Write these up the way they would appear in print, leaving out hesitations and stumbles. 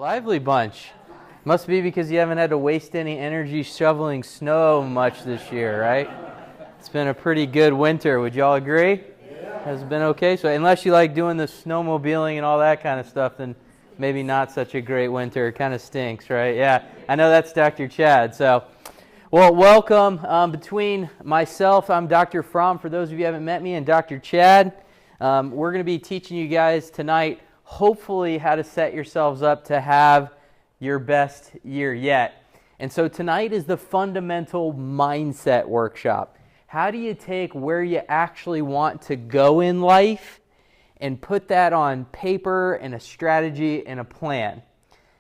lively bunch. Must be because you haven't had to waste any energy shoveling snow much this year, right? It's been a pretty good winter. Would y'all agree? Yeah. Has it been okay? So unless you like doing the snowmobiling and all that kind of stuff, then maybe not such a great winter. It kind of stinks, right? Yeah, I know that's Dr. Chad. So, well, welcome. Between myself, I'm Dr. Frahm, for those of you who haven't met me, and Dr. Chad. We're going to be teaching you guys tonight, hopefully, how to set yourselves up to have your best year yet. And so tonight is the fundamental mindset workshop. How do you take where you actually want to go in life and put that on paper and a strategy and a plan?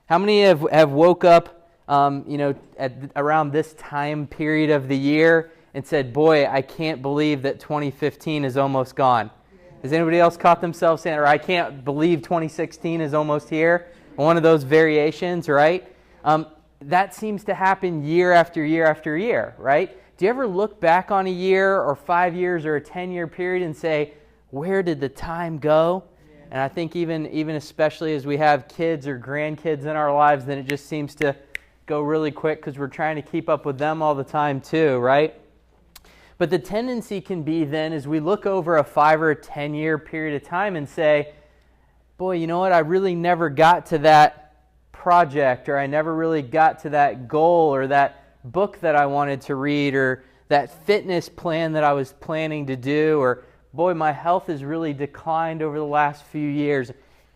How many have woke up at around this time period of the year and said, boy, I can't believe that 2015 is almost gone? Has anybody else caught themselves saying, or I can't believe 2016 is almost here? One of those variations, right? That seems to happen year after year after year, right? Do you ever look back on a year or 5 years or a 10-year period and say, where did the time go? Yeah. And I think even especially as we have kids or grandkids in our lives, then it just seems to go really quick because we're trying to keep up with them all the time too, right? But the tendency can be then as we look over a 5 or a 10-year period of time and say, boy, you know what, I really never got to that project, or I never really got to that goal, or that book that I wanted to read, or that fitness plan that I was planning to do, or boy, my health has really declined over the last few years.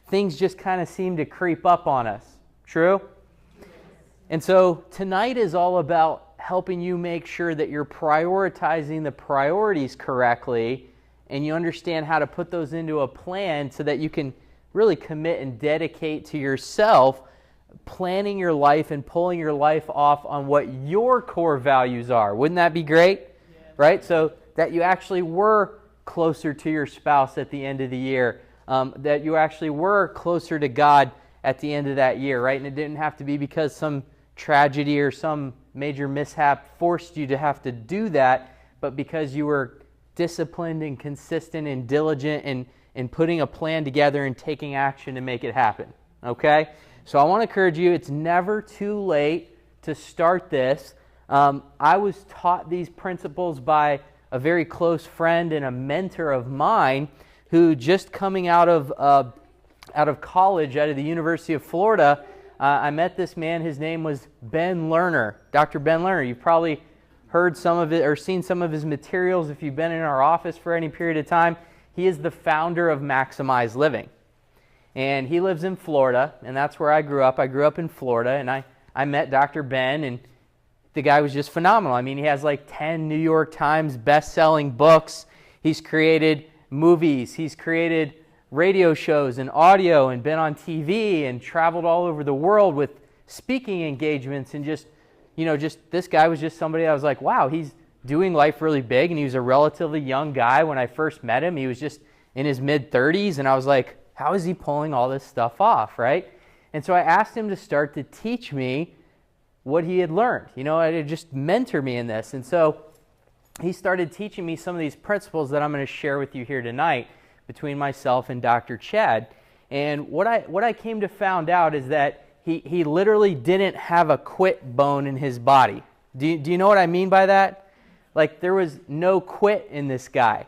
Things just kind of seem to creep up on us. True? And so tonight is all about helping you make sure that you're prioritizing the priorities correctly, and you understand how to put those into a plan so that you can really commit and dedicate to yourself, planning your life and pulling your life off on what your core values are. Wouldn't that be great? Yeah. Right? So that you actually were closer to your spouse at the end of the year, that you actually were closer to God at the end of that year, right? And it didn't have to be because some tragedy or some major mishap forced you to have to do that, but because you were disciplined and consistent and diligent and putting a plan together and taking action to make it happen, okay? So I want to encourage you, it's never too late to start this. I was taught these principles by a very close friend and a mentor of mine who just coming out of college, out of the University of Florida, I met this man. His name was Ben Lerner, Dr. Ben Lerner. You've probably heard some of it or seen some of his materials if you've been in our office for any period of time. He is the founder of Maximize Living. And he lives in Florida, and that's where I grew up. I grew up in Florida, and I met Dr. Ben, and the guy was just phenomenal. I mean, he has like 10 New York Times best-selling books. He's created movies. He's created radio shows and audio and been on TV and traveled all over the world with speaking engagements. And just this guy was just somebody I was like, wow, he's doing life really big. And he was a relatively young guy when I first met him. He was just in his mid-30s, and I was like, how is he pulling all this stuff off, right? And so I asked him to start to teach me what he had learned. To just mentor me in this. And so he started teaching me some of these principles that I'm going to share with you here tonight between myself and Dr. Chad. And what I came to find out is that he literally didn't have a quit bone in his body. Do you know what I mean by that? Like, there was no quit in this guy.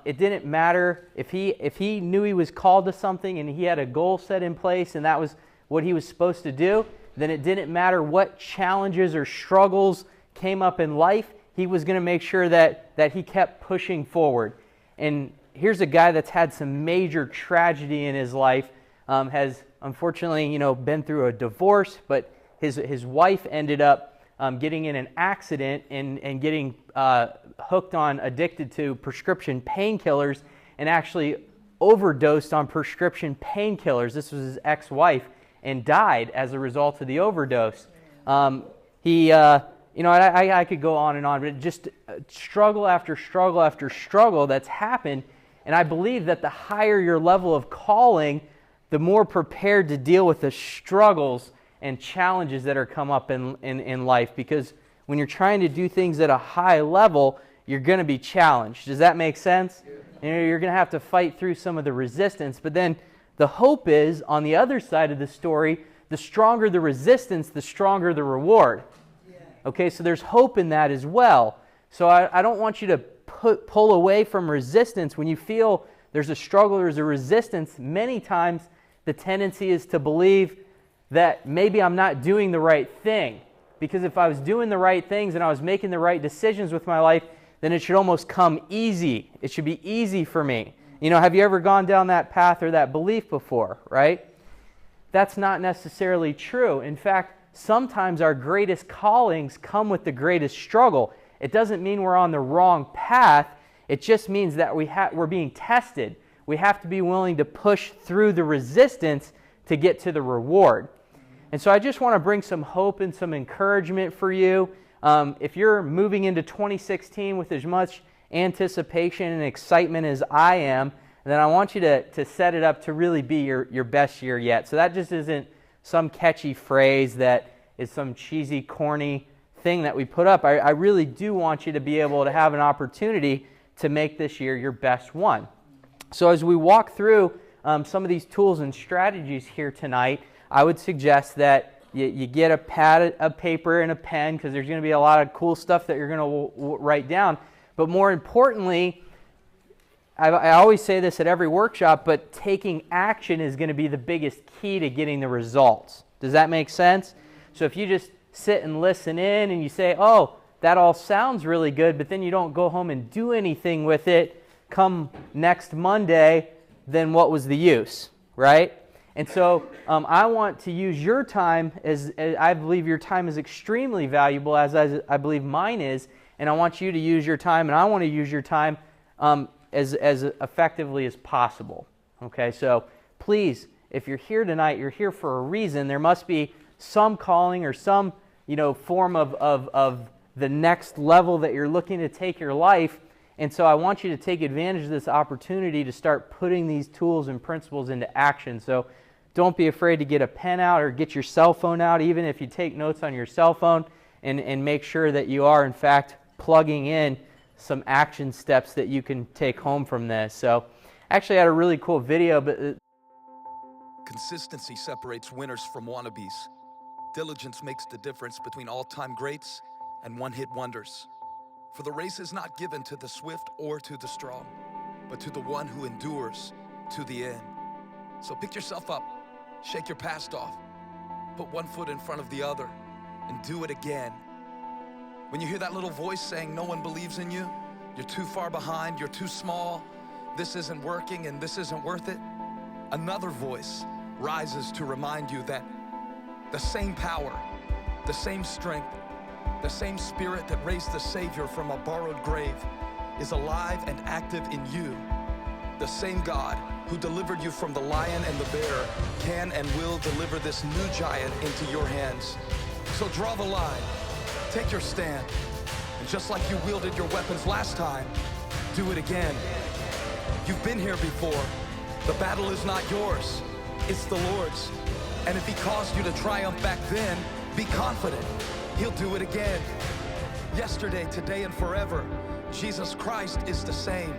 It didn't matter if he knew he was called to something and he had a goal set in place and that was what he was supposed to do, then it didn't matter what challenges or struggles came up in life. He was going to make sure that he kept pushing forward. And here's a guy that's had some major tragedy in his life, has unfortunately, been through a divorce, but his wife ended up getting in an accident and getting addicted to prescription painkillers, and actually overdosed on prescription painkillers. This was his ex-wife, and died as a result of the overdose. I could go on and on, but just struggle after struggle after struggle that's happened. And I believe that the higher your level of calling, the more prepared to deal with the struggles and challenges that are come up in life. Because when you're trying to do things at a high level, you're going to be challenged. Does that make sense? Yeah. You're going to have to fight through some of the resistance. But then the hope is, on the other side of the story, the stronger the resistance, the stronger the reward. Okay, so there's hope in that as well. So I don't want you to pull away from resistance. When you feel there's a struggle, there's a resistance, many times the tendency is to believe that maybe I'm not doing the right thing. Because if I was doing the right things and I was making the right decisions with my life, then it should almost come easy. It should be easy for me. You know, have you ever gone down that path or that belief before, right? That's not necessarily true. In fact, sometimes our greatest callings come with the greatest struggle. It doesn't mean we're on the wrong path. It just means that we're being tested. We have to be willing to push through the resistance to get to the reward. And so I just want to bring some hope and some encouragement for you. If you're moving into 2016 with as much anticipation and excitement as I am, then I want you to set it up to really be your best year yet. So that just isn't some catchy phrase that is some cheesy, corny thing that we put up. I really do want you to be able to have an opportunity to make this year your best one. So as we walk through some of these tools and strategies here tonight, I would suggest that you get a pad of paper and a pen, because there's going to be a lot of cool stuff that you're going to write down. But more importantly, I always say this at every workshop, but taking action is going to be the biggest key to getting the results. Does that make sense? So if you just sit and listen in and you say, oh, that all sounds really good, but then you don't go home and do anything with it come next Monday, then what was the use, right? And so I want to use your time, as I believe your time is extremely valuable, as I believe mine is, and I want you to use your time, and I want to use your time as effectively as possible. Okay, so please, if you're here tonight, you're here for a reason. There must be some calling or some form of the next level that you're looking to take your life. And so I want you to take advantage of this opportunity to start putting these tools and principles into action. So don't be afraid to get a pen out or get your cell phone out, even if you take notes on your cell phone, and make sure that you are, in fact, plugging in some action steps that you can take home from this. So actually I had a really cool video. But consistency separates winners from wannabes. Diligence makes the difference between all-time greats and one-hit wonders. For the race is not given to the swift or to the strong, but to the one who endures to the end. So pick yourself up, shake your past off, put one foot in front of the other, and do it again. When you hear that little voice saying no one believes in you, you're too far behind, you're too small, this isn't working and this isn't worth it, another voice rises to remind you that the same power, the same strength, the same spirit that raised the Savior from a borrowed grave is alive and active in you. The same God who delivered you from the lion and the bear can and will deliver this new giant into your hands. So draw the line, take your stand, and just like you wielded your weapons last time, do it again. You've been here before. The battle is not yours, it's the Lord's. And if He caused you to triumph back then, be confident. He'll do it again. Yesterday, today, and forever, Jesus Christ is the same.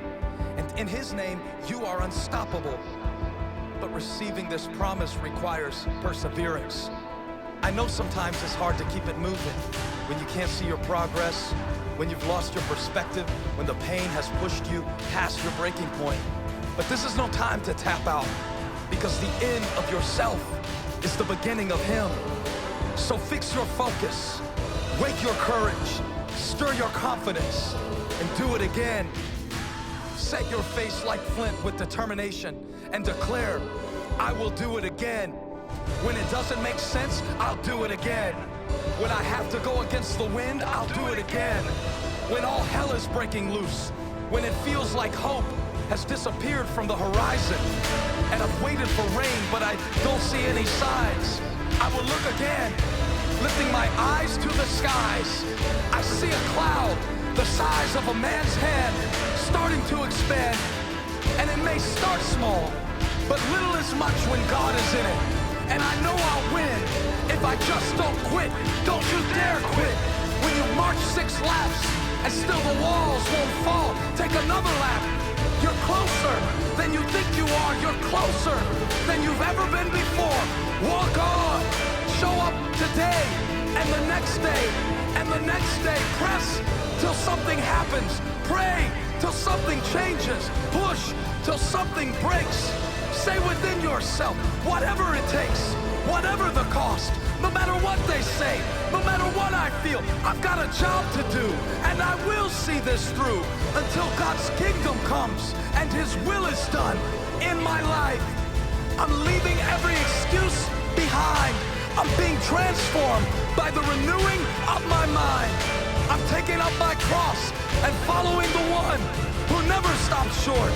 And in His name, you are unstoppable. But receiving this promise requires perseverance. I know sometimes it's hard to keep it moving when you can't see your progress, when you've lost your perspective, when the pain has pushed you past your breaking point. But this is no time to tap out, because the end of yourself is the beginning of Him. So fix your focus, wake your courage, stir your confidence, and do it again. Set your face like flint with determination and declare, I will do it again. When it doesn't make sense, I'll do it again. When I have to go against the wind, I'll do it again. When all hell is breaking loose, when it feels like hope has disappeared from the horizon, and I've waited for rain, but I don't see any signs, I will look again, lifting my eyes to the skies. I see a cloud the size of a man's hand starting to expand, and it may start small, but little is much when God is in it. And I know I'll win if I just don't quit. Don't you dare quit. When you march 6 laps and still the walls won't fall, take another lap. You're closer than you think you are. You're closer than you've ever been before. Walk on. Show up today and the next day and the next day. Press till something happens. Pray till something changes. Push till something breaks. Say within yourself, whatever it takes, whatever the cost, no matter what they say, no matter what I feel, I've got a job to do, and I will see this through until God's kingdom comes and His will is done in my life. I'm leaving every excuse behind. I'm being transformed by the renewing of my mind. I'm taking up my cross and following the one who never stopped short,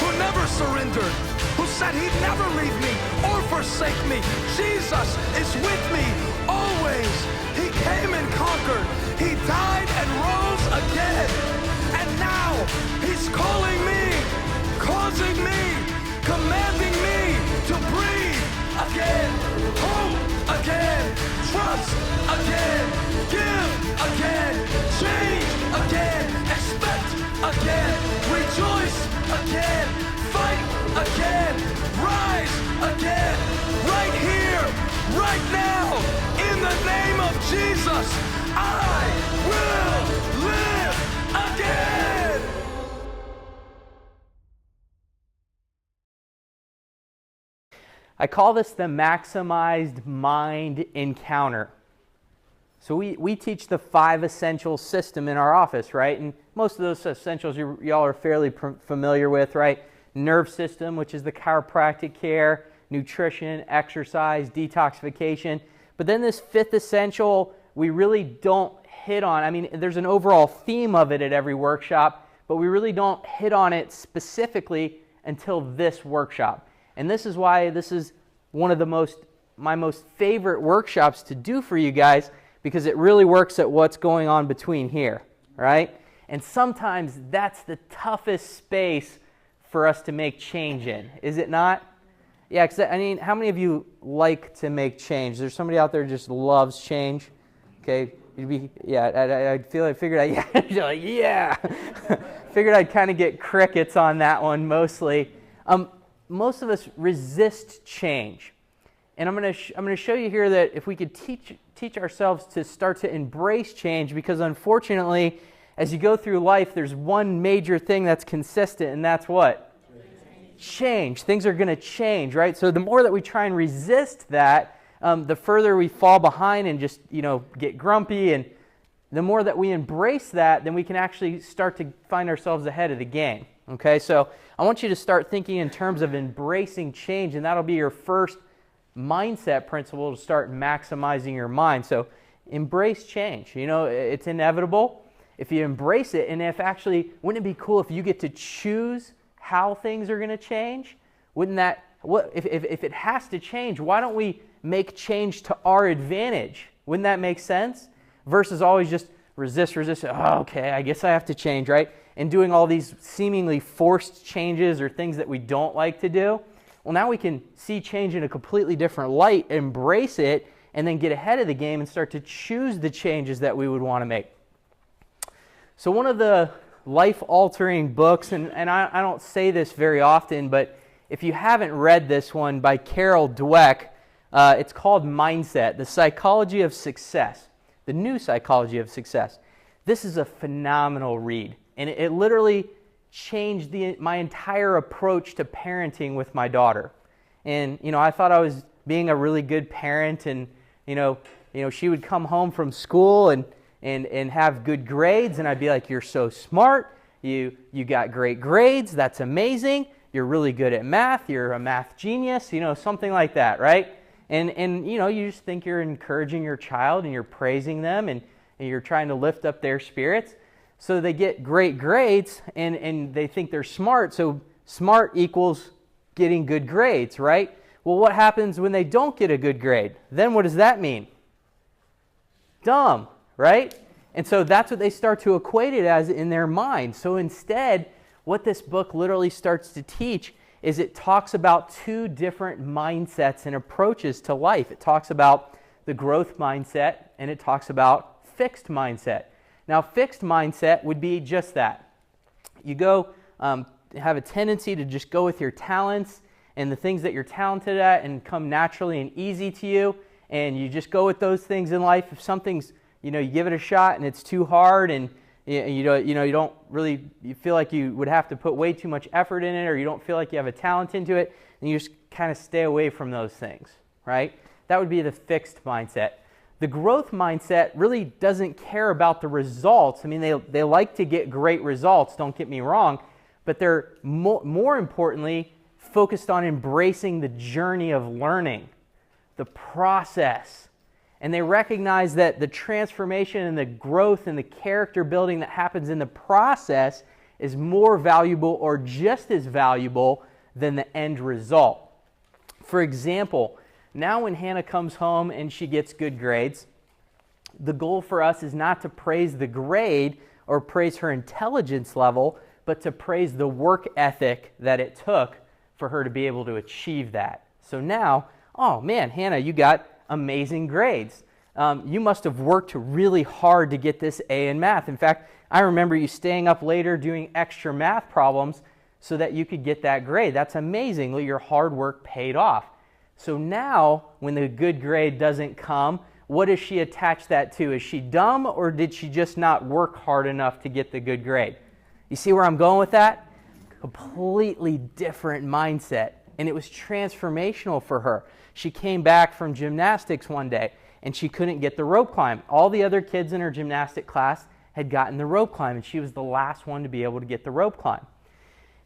who never surrendered, who said He'd never leave me or forsake me. Jesus is with me always. He came and conquered. He died and rose again. And now He's calling me, causing me, commanding me to breathe again, hope again, trust again, give again, change again, expect again, rejoice again, fight again, rise again, right here, right now, in the name of Jesus, I will live again. I call this the maximized mind encounter. So we teach the 5 essentials system in our office, right? And most of those essentials y'all are fairly familiar with, right? Nerve system, which is the chiropractic care, nutrition, exercise, detoxification. But then this 5th essential, we really don't hit on. I mean, there's an overall theme of it at every workshop, but we really don't hit on it specifically until this workshop. And this is why this is one of my most favorite workshops to do for you guys, because it really works at what's going on between here, right? And sometimes that's the toughest space for us to make change in, is it not? Yeah, because I mean, how many of you like to make change? There's somebody out there who just loves change. Okay, I figured you're like, yeah. Figured I'd kind of get crickets on that one mostly. Most of us resist change, and I'm going to show you here that if we could teach ourselves to start to embrace change, because unfortunately, as you go through life, there's one major thing that's consistent, and that's what? Change. Things are going to change, right? So the more that we try and resist that, the further we fall behind and just, get grumpy. And the more that we embrace that, then we can actually start to find ourselves ahead of the game. Okay, so I want you to start thinking in terms of embracing change, and that'll be your first mindset principle to start maximizing your mind. So embrace change. It's inevitable. If you embrace it, and wouldn't it be cool if you get to choose how things are going to change? If it has to change, why don't we make change to our advantage? Wouldn't that make sense? Versus always just resist. Oh, okay, I guess I have to change, right? And doing all these seemingly forced changes or things that we don't like to do. Well, now we can see change in a completely different light, embrace it, and then get ahead of the game and start to choose the changes that we would want to make. So one of the life-altering books, and I don't say this very often, but if you haven't read this one by Carol Dweck, it's called Mindset, The Psychology of Success, The New Psychology of Success. This is a phenomenal read, and it literally changed my entire approach to parenting with my daughter. And, I thought I was being a really good parent, and, she would come home from school and have good grades, and I'd be like, you're so smart, you got great grades, that's amazing, you're really good at math, you're a math genius, something like that, right? And you just think you're encouraging your child and you're praising them and you're trying to lift up their spirits. So they get great grades and they think they're smart, so smart equals getting good grades, right? Well, what happens when they don't get a good grade? Then what does that mean? Dumb, right? And so that's what they start to equate it as in their mind. So instead, what this book literally starts to teach is it talks about 2 different mindsets and approaches to life. It talks about the growth mindset and it talks about fixed mindset. Now, fixed mindset would be just that. You go have a tendency to just go with your talents and the things that you're talented at and come naturally and easy to you, and you just go with those things in life. If something's, you give it a shot and it's too hard, and you don't really, you feel like you would have to put way too much effort in it, or you don't feel like you have a talent into it, and you just kind of stay away from those things, right? That would be the fixed mindset. The growth mindset really doesn't care about the results. I mean, they like to get great results, don't get me wrong, but they're more importantly focused on embracing the journey of learning, the process. And they recognize that the transformation and the growth and the character building that happens in the process is more valuable or just as valuable than the end result. For example, now when Hannah comes home and she gets good grades, the goal for us is not to praise the grade or praise her intelligence level, but to praise the work ethic that it took for her to be able to achieve that. So now, oh man, Hannah, you got amazing grades. You must have worked really hard to get this A in math. In fact, I remember you staying up later doing extra math problems so that you could get that grade. That's amazing. Your hard work paid off. So now, when the good grade doesn't come, what does she attach that to? Is she dumb, or did she just not work hard enough to get the good grade? You see where I'm going with that? Completely different mindset. And it was transformational for her. She came back from gymnastics one day, and she couldn't get the rope climb. All the other kids in her gymnastic class had gotten the rope climb, and she was the last one to be able to get the rope climb.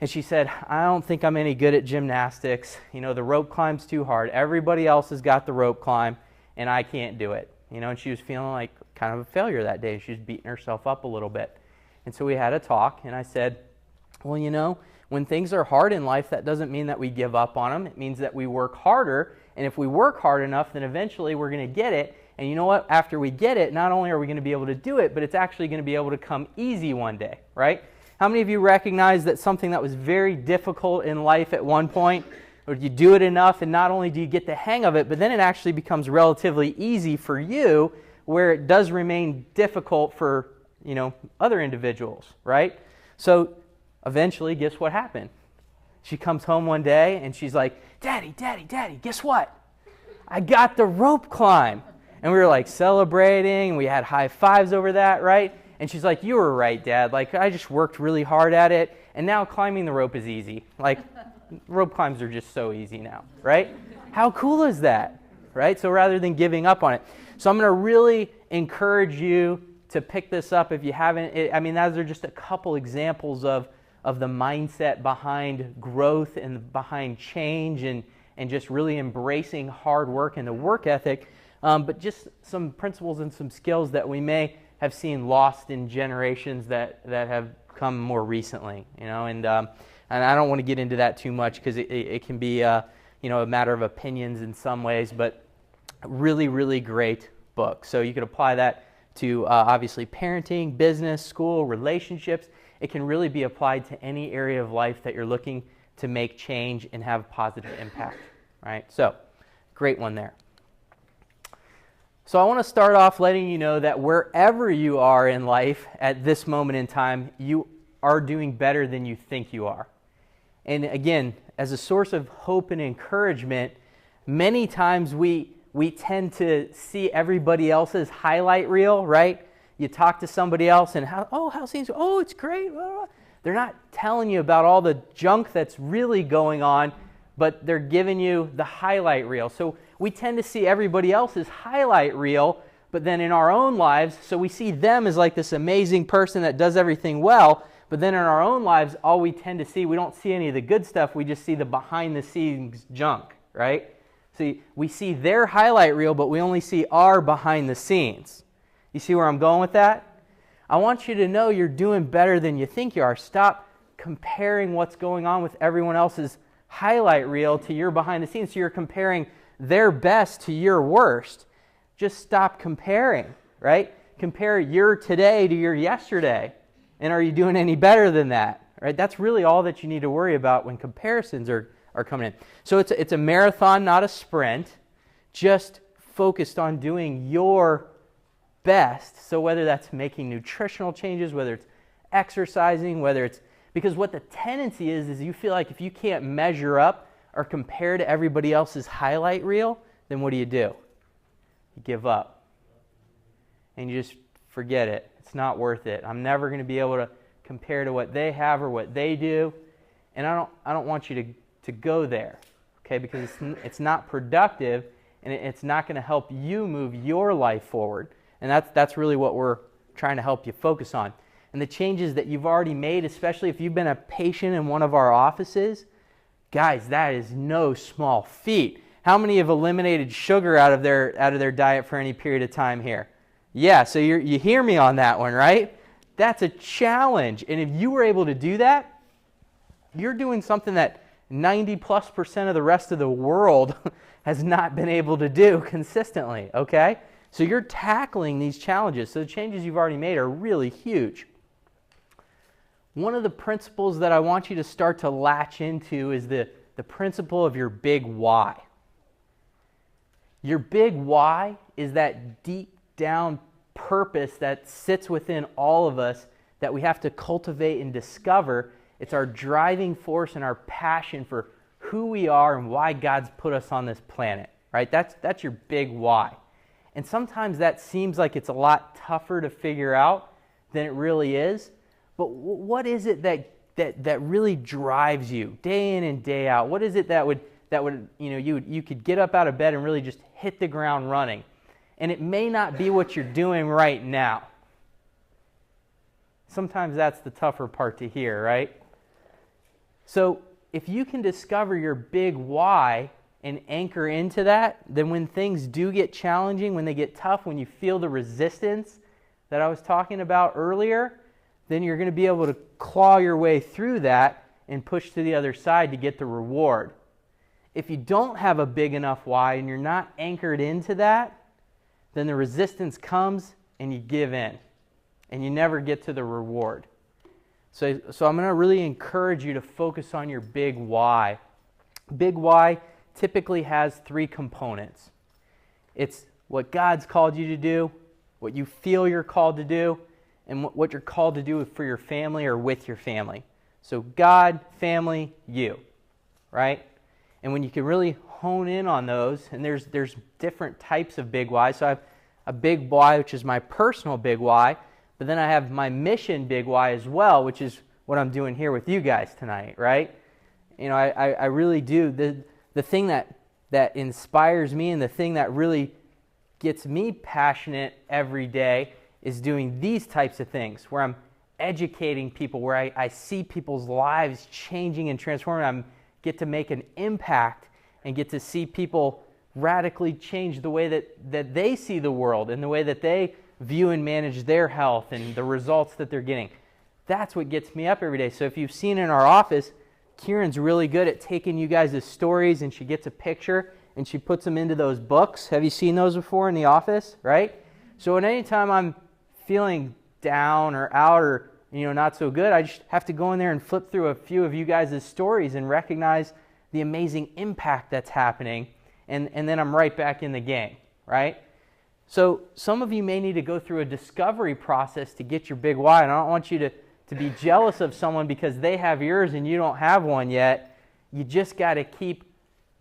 And she said, I don't think I'm any good at gymnastics. The rope climb's too hard. Everybody else has got the rope climb, and I can't do it. And she was feeling like kind of a failure that day. She was beating herself up a little bit. And so we had a talk, and I said, well, when things are hard in life, that doesn't mean that we give up on them. It means that we work harder, and if we work hard enough, then eventually we're going to get it. And you know what? After we get it, not only are we going to be able to do it, but it's actually going to be able to come easy one day, right? How many of you recognize that something that was very difficult in life at one point, or you do it enough, and not only do you get the hang of it, but then it actually becomes relatively easy for you, where it does remain difficult for, other individuals, right? So eventually, guess what happened? She comes home one day and she's like, Daddy, guess what? I got the rope climb. And we were like celebrating, we had high fives over that, right? And she's like, you were right, Dad. Like, I just worked really hard at it, and now climbing the rope is easy. Like, rope climbs are just so easy now, right? How cool is that, right? So rather than giving up on it. So I'm going to really encourage you to pick this up if you haven't. Those are just a couple examples of the mindset behind growth and behind change, and just really embracing hard work and the work ethic, but just some principles and some skills that we may have seen lost in generations that have come more recently, and I don't want to get into that too much because it can be a matter of opinions in some ways, but really, really great book. So you could apply that to obviously parenting, business, school, relationships. It can really be applied to any area of life that you're looking to make change and have positive impact, right? So, great one there. So I want to start off letting you know that wherever you are in life at this moment in time, you are doing better than you think you are. And again, as a source of hope and encouragement, many times we tend to see everybody else's highlight reel, right? You talk to somebody else and how's things? Oh, it's great. They're not telling you about all the junk that's really going on, but they're giving you the highlight reel. So we tend to see everybody else's highlight reel, but then in our own lives, so we see them as like this amazing person that does everything well, but then in our own lives, all we tend to see, we don't see any of the good stuff, we just see the behind the scenes junk, right? See, we see their highlight reel, but we only see our behind the scenes. You see where I'm going with that? I want you to know you're doing better than you think you are. Stop comparing what's going on with everyone else's highlight reel to your behind the scenes. So you're comparing their best to your worst. Just stop comparing, right? Compare your today to your yesterday. And are you doing any better than that? Right? That's really all that you need to worry about when comparisons are coming in. So it's a marathon, not a sprint. Just focused on doing your best. So whether that's making nutritional changes, whether it's exercising, whether it's Because what the tendency is you feel like if you can't measure up or compare to everybody else's highlight reel, then what do? You give up. And you just forget it. It's not worth it. I'm never going to be able to compare to what they have or what they do. And I don't want you to go there, okay? Because it's not productive, and it's not going to help you move your life forward. And that's really what we're trying to help you focus on. And the changes that you've already made, especially if you've been a patient in one of our offices, guys, that is no small feat. How many have eliminated sugar out of their diet for any period of time here? Yeah, so you hear me on that one, right? That's a challenge. And if you were able to do that, you're doing something that 90+% of the rest of the world has not been able to do consistently, okay? So you're tackling these challenges. So the changes you've already made are really huge. One of the principles that I want you to start to latch into is the principle of your big why. Your big why is that deep down purpose that sits within all of us that we have to cultivate and discover. It's our driving force and our passion for who we are and why God's put us on this planet, right? That's your big why. And sometimes that seems like it's a lot tougher to figure out than it really is. But what is it that really drives you day in and day out? What is it that would you could get up out of bed and really just hit the ground running? And it may not be what you're doing right now. Sometimes that's the tougher part to hear, right? So if you can discover your big why and anchor into that, then when things do get challenging, when they get tough, when you feel the resistance that I was talking about earlier, then you're going to be able to claw your way through that and push to the other side to get the reward. If you don't have a big enough why and you're not anchored into that, then the resistance comes and you give in and you never get to the reward. So I'm going to really encourage you to focus on your big why. Big why typically has 3 components. It's what God's called you to do, what you feel you're called to do, and what you're called to do for your family or with your family. So God, family, you, right? And when you can really hone in on those, and there's different types of big whys. So I have a big why, which is my personal big why, but then I have my mission big why as well, which is what I'm doing here with you guys tonight, right? You know, I really do. The thing that inspires me and the thing that really gets me passionate every day is doing these types of things where I'm educating people, where I see people's lives changing and transforming. I get to make an impact and get to see people radically change the way that they see the world and the way that they view and manage their health and the results that they're getting. That's what gets me up every day. So if you've seen in our office, Kieran's really good at taking you guys' stories, and she gets a picture and she puts them into those books. Have you seen those before in the office, right? So at any time I'm feeling down or out or not so good, I just have to go in there and flip through a few of you guys' stories and recognize the amazing impact that's happening, and then I'm right back in the game, right? So some of you may need to go through a discovery process to get your big why, and I don't want you to be jealous of someone because they have yours and you don't have one yet. You just got to keep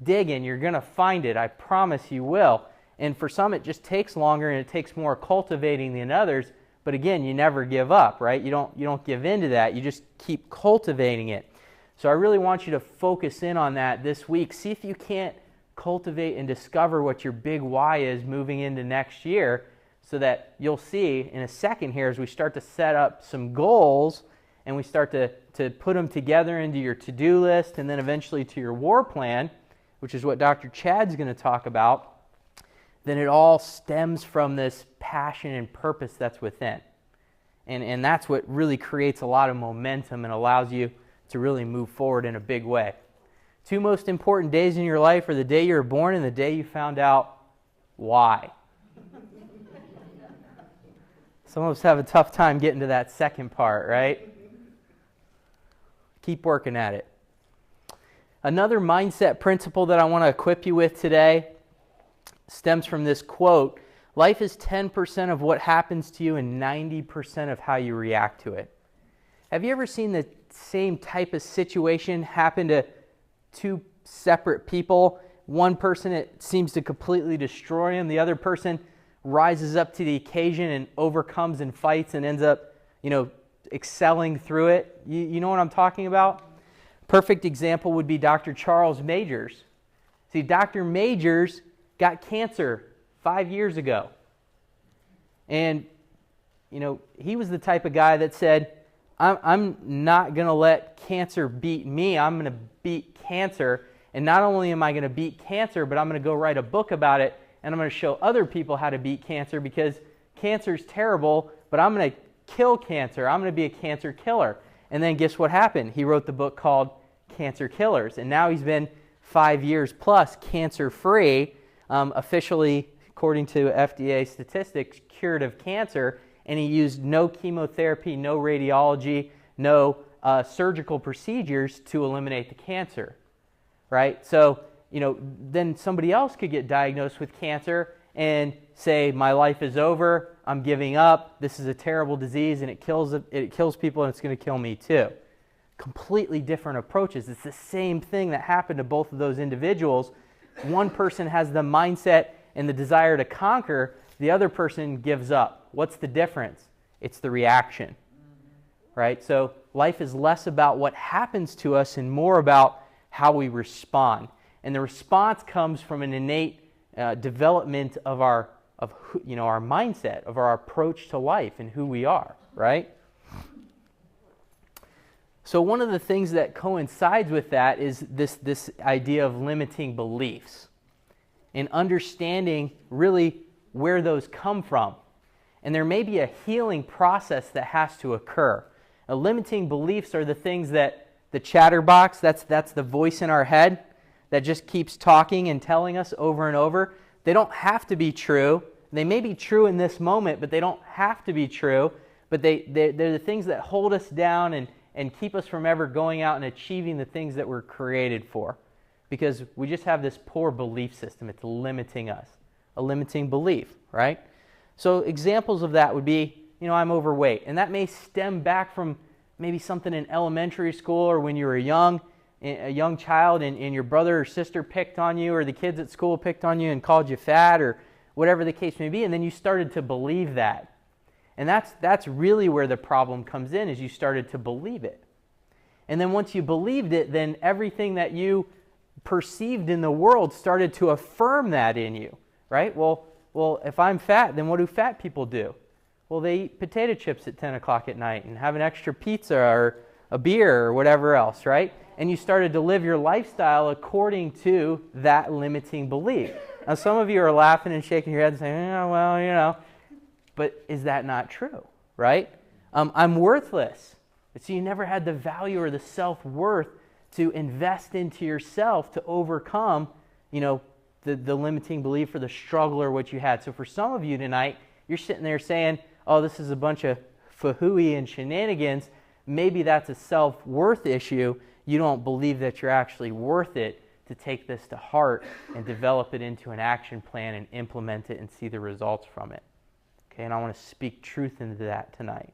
digging. You're going to find it. I promise you will. And for some, it just takes longer and it takes more cultivating than others. But again, you never give up, right? You don't give in to that. You just keep cultivating it. So I really want you to focus in on that this week. See if you can't cultivate and discover what your big why is moving into next year, so that you'll see in a second here as we start to set up some goals and we start to put them together into your to-do list and then eventually to your war plan, which is what Dr. Chad's going to talk about. Then it all stems from this passion and purpose that's within. And that's what really creates a lot of momentum and allows you to really move forward in a big way. 2 most important days in your life are the day you were born and the day you found out why. Some of us have a tough time getting to that second part, right? Keep working at it. Another mindset principle that I want to equip you with today stems from this quote: life is 10% of what happens to you and 90% of how you react to it. Have you ever seen same type of situation happen to two separate people. One person, it seems to completely destroy him. The other person rises up to the occasion and overcomes and fights and ends up, excelling through it. You know what I'm talking about? Perfect example would be Dr. Charles Majors. See, Dr. Majors got cancer 5 years ago. And, he was the type of guy that said, I'm not going to let cancer beat me. I'm going to beat cancer. And not only am I going to beat cancer, but I'm going to go write a book about it, and I'm going to show other people how to beat cancer, because cancer is terrible, but I'm going to kill cancer. I'm going to be a cancer killer. And then guess what happened? He wrote the book called Cancer Killers. And now he's been 5 years plus cancer-free, officially, according to FDA statistics, cured of cancer. And he used no chemotherapy, no radiology, no surgical procedures to eliminate the cancer, right? So, then somebody else could get diagnosed with cancer and say, my life is over, I'm giving up, this is a terrible disease, and it kills people, and it's going to kill me too. Completely different approaches. It's the same thing that happened to both of those individuals. One person has the mindset and the desire to conquer, the other person gives up. What's the difference? It's the reaction, right? So life is less about what happens to us and more about how we respond. And the response comes from an innate development of our mindset, of our approach to life and who we are, right? So one of the things that coincides with that is this idea of limiting beliefs and understanding really where those come from. And there may be a healing process that has to occur. Now, limiting beliefs are the things that the chatterbox, that's the voice in our head that just keeps talking and telling us over and over. They don't have to be true. They may be true in this moment, but they don't have to be true. But they're the things that hold us down and keep us from ever going out and achieving the things that we're created for. Because we just have this poor belief system. It's limiting us. A limiting belief, right? So examples of that would be, I'm overweight. And that may stem back from maybe something in elementary school or when you were a young child and your brother or sister picked on you, or the kids at school picked on you and called you fat, or whatever the case may be. And then you started to believe that. And that's really where the problem comes in, is you started to believe it. And then once you believed it, then everything that you perceived in the world started to affirm that in you, right? Well, if I'm fat, then what do fat people do? Well, they eat potato chips at 10 o'clock at night and have an extra pizza or a beer or whatever else, right? And you started to live your lifestyle according to that limiting belief. Now, some of you are laughing and shaking your head and saying, but is that not true, right? I'm worthless. So you never had the value or the self-worth to invest into yourself to overcome, the limiting belief or the struggle or what you had. So for some of you tonight, you're sitting there saying, oh, this is a bunch of fahooey and shenanigans. Maybe that's a self-worth issue. You don't believe that you're actually worth it to take this to heart and develop it into an action plan and implement it and see the results from it. Okay, and I want to speak truth into that tonight,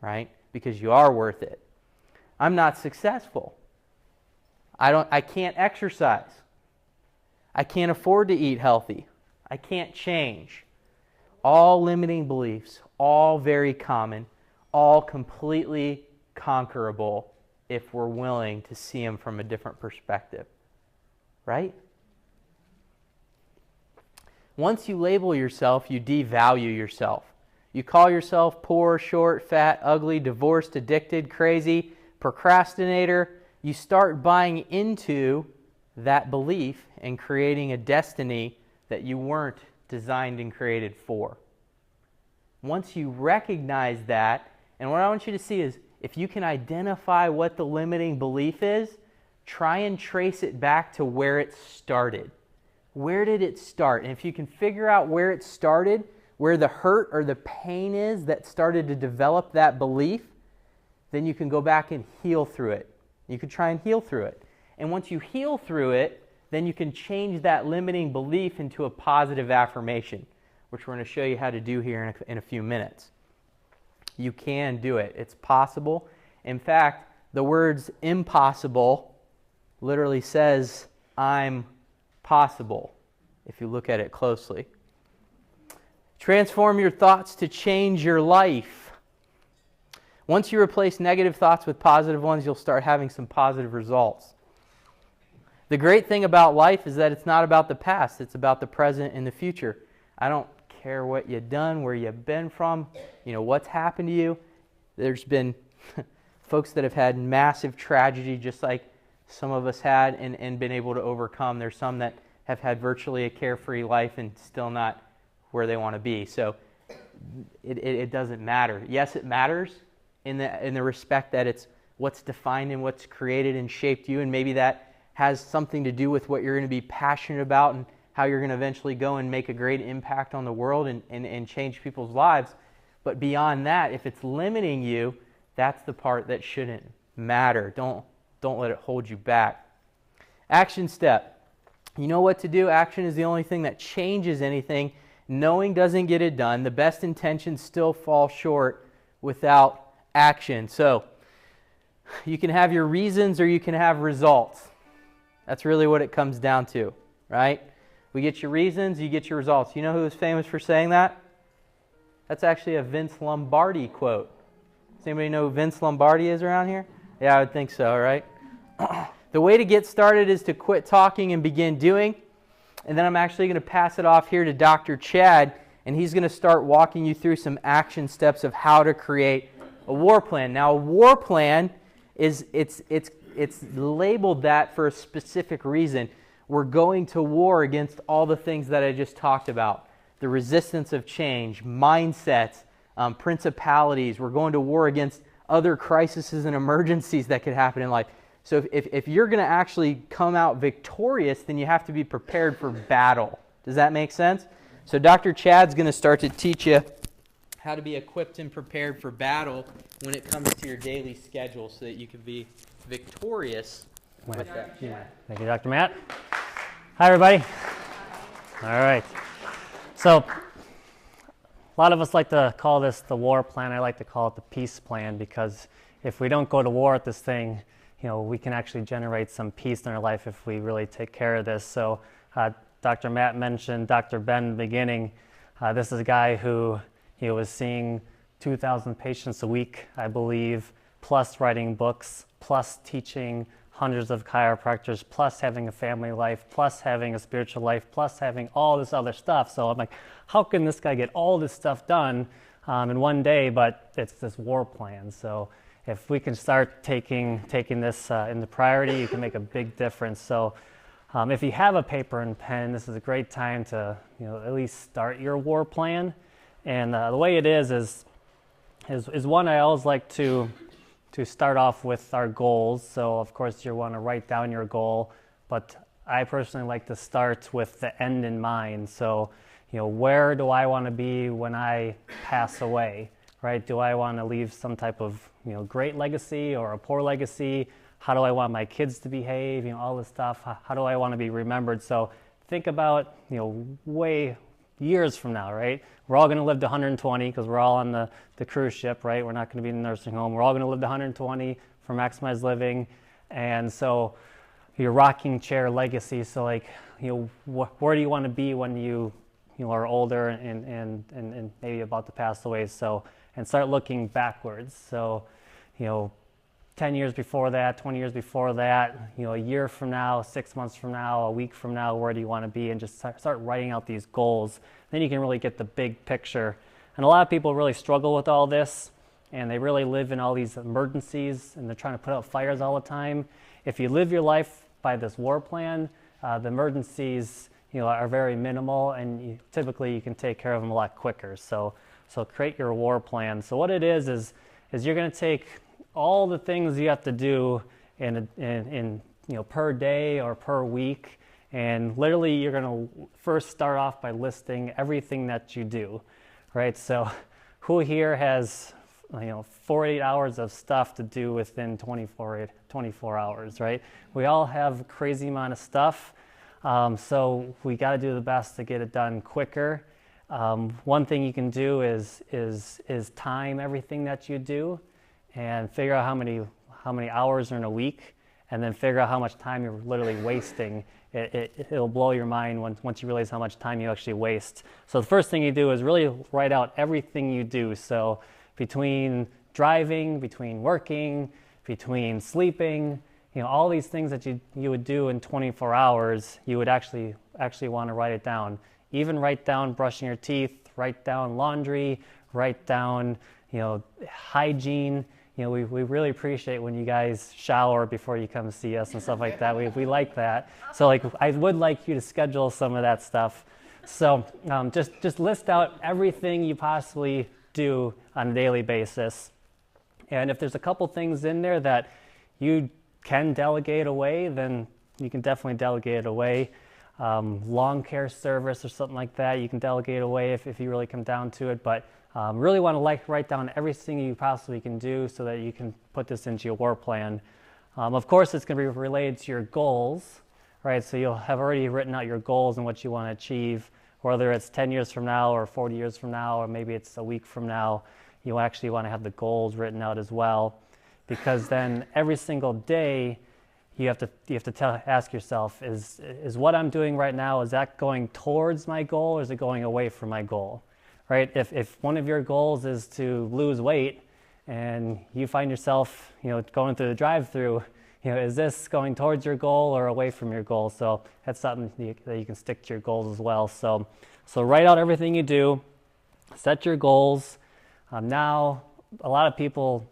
right? Because you are worth it. I'm not successful. I can't exercise. I can't afford to eat healthy. I can't change. All limiting beliefs, all very common, all completely conquerable if we're willing to see them from a different perspective, right? Once you label yourself, you devalue yourself. You call yourself poor, short, fat, ugly, divorced, addicted, crazy, procrastinator. You start buying into that belief and creating a destiny that you weren't designed and created for. Once you recognize that, and what I want you to see is, if you can identify what the limiting belief is, try and trace it back to where it started. Where did it start? And if you can figure out where it started, where the hurt or the pain is that started to develop that belief, then you can go back and heal through it. You can try and heal through it. And once you heal through it, then you can change that limiting belief into a positive affirmation, which we're going to show you how to do here in a few minutes. You can do it. It's possible. In fact, the words impossible literally says, I'm possible, if you look at it closely. Transform your thoughts to change your life. Once you replace negative thoughts with positive ones, you'll start having some positive results. The great thing about life is that it's not about the past, it's about the present and the future. I don't care what you've done, where you've been from, what's happened to you. There's been folks that have had massive tragedy just like some of us had and been able to overcome. There's some that have had virtually a carefree life and still not where they want to be. So it doesn't matter. Yes, it matters in the respect that it's what's defined and what's created and shaped you, and maybe that has something to do with what you're going to be passionate about and how you're going to eventually go and make a great impact on the world and change people's lives. But beyond that, if it's limiting you, that's the part that shouldn't matter. Don't let it hold you back. Action step. You know what to do. Action is the only thing that changes anything. Knowing doesn't get it done. The best intentions still fall short without action. So you can have your reasons or you can have results. That's really what it comes down to, right? We get your reasons, you get your results. You know who is famous for saying that? That's actually a Vince Lombardi quote. Does anybody know who Vince Lombardi is around here? Yeah, I would think so, right? The way to get started is to quit talking and begin doing. And then I'm actually going to pass it off here to Dr. Chad, and he's going to start walking you through some action steps of how to create a war plan. Now, a war plan is it's labeled that for a specific reason. We're going to war against all the things that I just talked about. The resistance of change, mindsets, principalities. We're going to war against other crises and emergencies that could happen in life. So if you're going to actually come out victorious, then you have to be prepared for battle. Does that make sense? So Dr. Chad's going to start to teach you how to be equipped and prepared for battle when it comes to your daily schedule so that you can be victorious with that. Thank you, Dr. Matt. Hi, everybody. All right. So a lot of us like to call this the war plan. I like to call it the peace plan, because if we don't go to war with this thing, we can actually generate some peace in our life if we really take care of this. So Dr. Matt mentioned Dr. Ben in the beginning. This is a guy who was seeing 2,000 patients a week, I believe, plus writing books, plus teaching hundreds of chiropractors, plus having a family life, plus having a spiritual life, plus having all this other stuff. So I'm like, how can this guy get all this stuff done in one day? But it's this war plan. So if we can start taking this into priority, you can make a big difference. So if you have a paper and pen, this is a great time to at least start your war plan. And the way it is one, I always like to start off with our goals. So of course you want to write down your goal, but I personally like to start with the end in mind. So where do I want to be when I pass away, right? Do I want to leave some type of great legacy or a poor legacy? How do I want my kids to behave? All this stuff. How do I want to be remembered? So think about way years from now, right? We're all going to live to 120 because we're all on the cruise ship, right? We're not going to be in the nursing home. We're all going to live to 120 for maximized living. And so your rocking chair legacy. So like, where do you want to be when you are older and maybe about to pass away? So, and start looking backwards. So, 10 years before that, 20 years before that, a year from now, 6 months from now, a week from now, where do you want to be? And just start writing out these goals. Then you can really get the big picture. And a lot of people really struggle with all this, and they really live in all these emergencies, and they're trying to put out fires all the time. If you live your life by this war plan, the emergencies are very minimal, and typically you can take care of them a lot quicker. So create your war plan. So what it is you're going to take all the things you have to do in per day or per week, and literally you're going to first start off by listing everything that you do, right? So who here has 48 hours of stuff to do within 24 hours, right? We all have a crazy amount of stuff, so we got to do the best to get it done quicker. One thing you can do is time everything that you do, and figure out how many hours are in a week, and then figure out how much time you're literally wasting. It'll blow your mind once you realize how much time you actually waste. So the first thing you do is really write out everything you do. So between driving, between working, between sleeping, all these things that you would do in 24 hours, you would actually want to write it down. Even write down brushing your teeth, write down laundry, write down, hygiene. We really appreciate when you guys shower before you come see us and stuff like that. We like that. So I would like you to schedule some of that stuff. So just list out everything you possibly do on a daily basis. And if there's a couple things in there that you can delegate away, then you can definitely delegate it away. Lawn care service or something like that, you can delegate away if you really come down to it. But really want to write down everything you possibly can do so that you can put this into your war plan. Of course, it's going to be related to your goals, right? So you'll have already written out your goals and what you want to achieve, whether it's 10 years from now or 40 years from now, or maybe it's a week from now. You actually want to have the goals written out as well, because then every single day you have to ask yourself, is what I'm doing right now, is that going towards my goal or is it going away from my goal? Right? If one of your goals is to lose weight and you find yourself, going through the drive-through, is this going towards your goal or away from your goal? So that's something that you can stick to your goals as well. So write out everything you do, set your goals. Now, a lot of people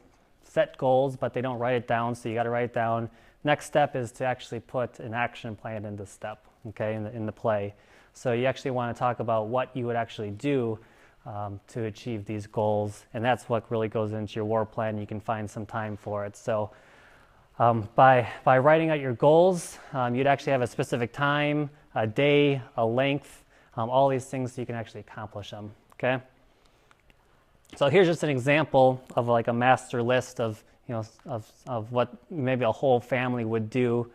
set goals, but they don't write it down, so you got to write it down. Next step is to actually put an action plan in this step, okay, in the play. So you actually want to talk about what you would actually do to achieve these goals, and that's what really goes into your war plan. You can find some time for it. So by writing out your goals, you'd actually have a specific time, a day, a length, all these things so you can actually accomplish them, okay? So here's just an example of like a master list of what maybe a whole family would do.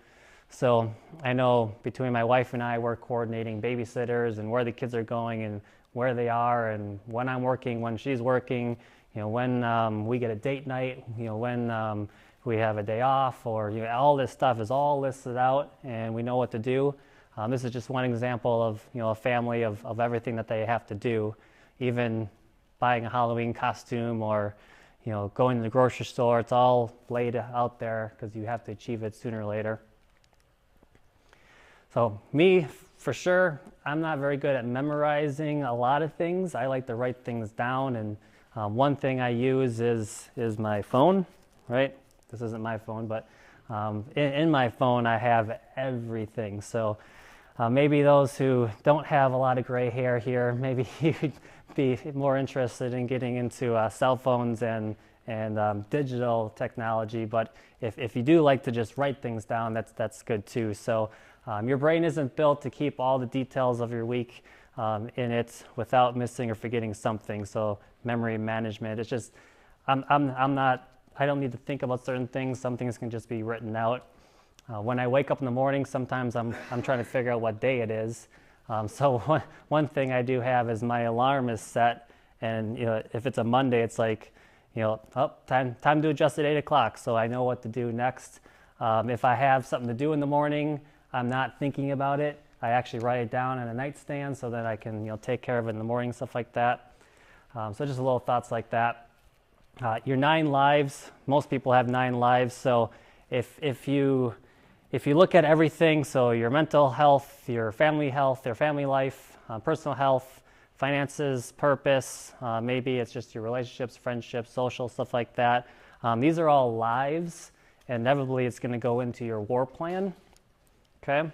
So I know between my wife and I, we're coordinating babysitters and where the kids are going and where they are and when I'm working, when she's working, when we get a date night, when we have a day off, or all this stuff is all listed out and we know what to do. This is just one example of a family of everything that they have to do, even buying a Halloween costume or going to the grocery store. It's all laid out there because you have to achieve it sooner or later. So me, for sure, I'm not very good at memorizing a lot of things. I like to write things down, and one thing I use is my phone, right? This isn't my phone, but in my phone I have everything. So maybe those who don't have a lot of gray hair here, maybe you'd be more interested in getting into cell phones and digital technology. But if you do like to just write things down, that's good too. So your brain isn't built to keep all the details of your week in it without missing or forgetting something. So memory management, it's just, I don't need to think about certain things. Some things can just be written out. When I wake up in the morning, sometimes I'm trying to figure out what day it is. So one thing I do have is my alarm is set, and if it's a Monday, it's like, time to adjust at 8 o'clock, so I know what to do next. If I have something to do in the morning, I'm not thinking about it. I actually write it down on a nightstand so that I can take care of it in the morning, stuff like that. So just little thoughts like that. Your 9 lives, most people have 9 lives, so if you look at everything, so your mental health, your family life, personal health, finances, purpose, maybe it's just your relationships, friendships, social, stuff like that. These are all lives, and inevitably it's going to go into your war plan. Okay?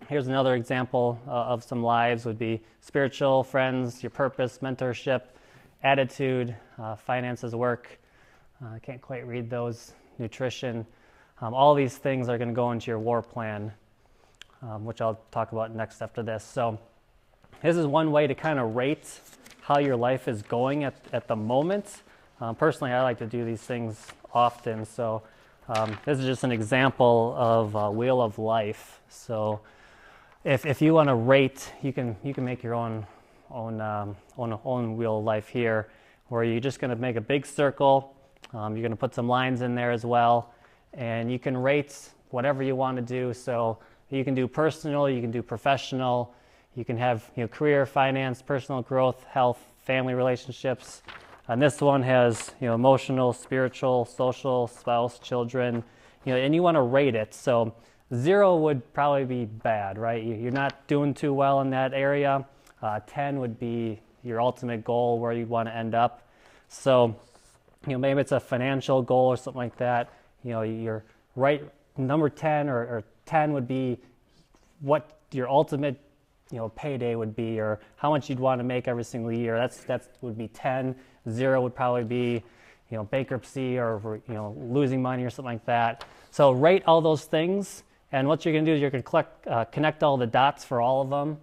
Here's another example of some lives would be spiritual, friends, your purpose, mentorship, attitude, finances, work. I can't quite read those, nutrition. All these things are going to go into your war plan, which I'll talk about next after this. So this is one way to kind of rate how your life is going at the moment. Personally, I like to do these things often. So this is just an example of a wheel of life. So if you want to rate, you can make your own wheel of life here, where you're just going to make a big circle You're going to put some lines in there as well, and you can rate whatever you want to do. So you can do personal, you can do professional, you can have career, finance, personal growth, health, family relationships. And this one has emotional, spiritual, social, spouse, children, and you want to rate it. So 0 would probably be bad, right? You're not doing too well in that area. 10 would be your ultimate goal, where you want to end up. So maybe it's a financial goal or something like that. You're right. Number 10 or 10 would be what your ultimate payday would be, or how much you'd want to make every single year. That would be 10. 0 would probably be bankruptcy or losing money or something like that. So rate all those things, and what you're going to do is you're going to connect all the dots for all of them.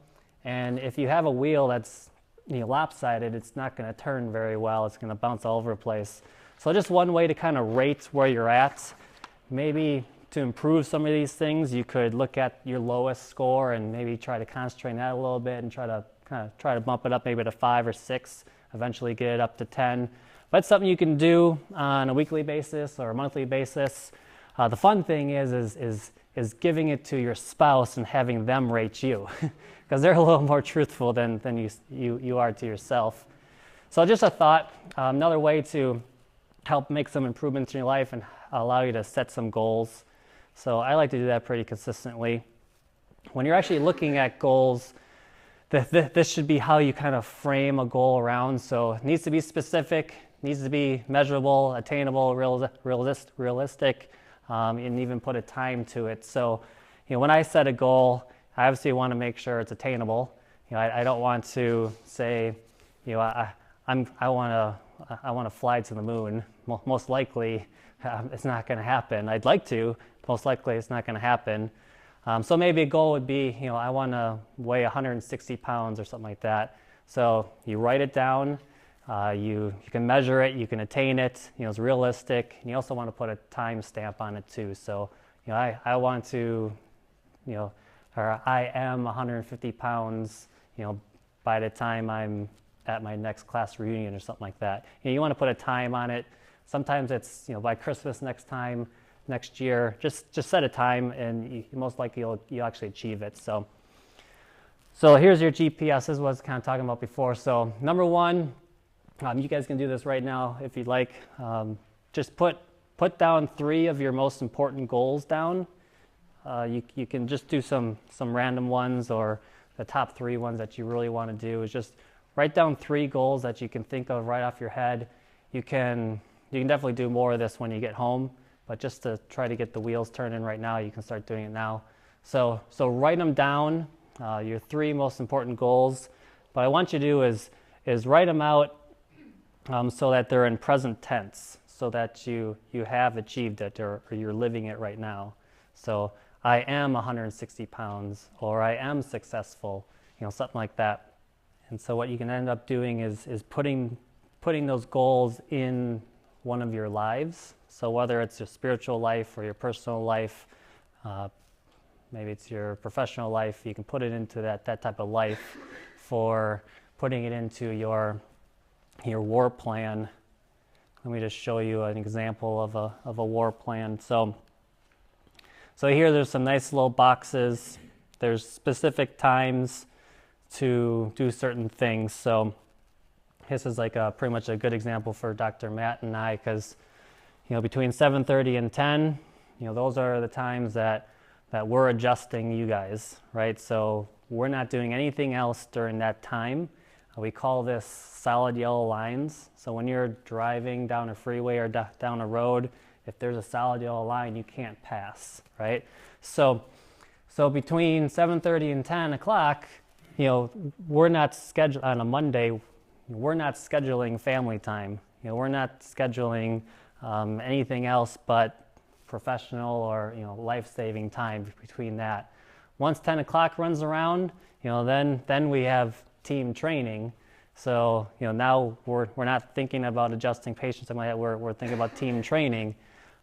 And if you have a wheel that's lopsided, it's not going to turn very well. It's going to bounce all over the place. So just one way to kind of rate where you're at. Maybe to improve some of these things, you could look at your lowest score and maybe try to concentrate on that a little bit and try to bump it up maybe to 5 or 6, eventually get it up to 10. But it's something you can do on a weekly basis or a monthly basis. The fun thing is giving it to your spouse and having them rate you, because they're a little more truthful than you are to yourself. So just a thought, another way to help make some improvements in your life and allow you to set some goals. So I like to do that pretty consistently. When you're actually looking at goals, this should be how you kind of frame a goal around. So it needs to be specific, needs to be measurable, attainable, realistic, and even put a time to it. So when I set a goal, I obviously want to make sure it's attainable. I don't want to say, I want to fly to the moon. Most likely, it's not going to happen. I'd like to. Most likely, it's not going to happen. So maybe a goal would be, I want to weigh 160 pounds or something like that. So you write it down. You can measure it. You can attain it. It's realistic. And you also want to put a time stamp on it too. So I want to, or I am 150 pounds, by the time I'm at my next class reunion or something like that. You want to put a time on it. Sometimes it's, by Christmas next year. Just set a time, and most likely you'll actually achieve it. So here's your GPS. This is what I was kind of talking about before. So number 1, you guys can do this right now if you'd like. Just put down 3 of your most important goals down. You can just do some random ones, or the top 3 ones that you really want to do. Is just write down 3 goals that you can think of right off your head. You can definitely do more of this when you get home, but just to try to get the wheels turning right now, you can start doing it now. So write them down, your 3 most important goals. What I want you to do is write them out so that they're in present tense, so that you have achieved it, or you're living it right now. So I am 160 pounds, or I am successful, something like that. And so what you can end up doing is putting those goals in one of your lives. So whether it's your spiritual life or your personal life, maybe it's your professional life, you can put it into that type of life. For putting it into your war plan, let me just show you an example of a war plan. So here there's some nice little boxes. There's specific times to do certain things. So this is like pretty much a good example for Dr. Matt and I, because between 7:30 and 10, those are the times that we're adjusting you guys, right? So we're not doing anything else during that time. We call this solid yellow lines. So when you're driving down a freeway or down a road, if there's a solid yellow line, you can't pass, right? So between 7:30 and 10 o'clock, we're not scheduled on a Monday. We're not scheduling family time. We're not scheduling anything else but professional or life-saving time between that. Once 10 o'clock runs around, then we have team training. So now we're not thinking about adjusting patients, something like that. We're thinking about team training.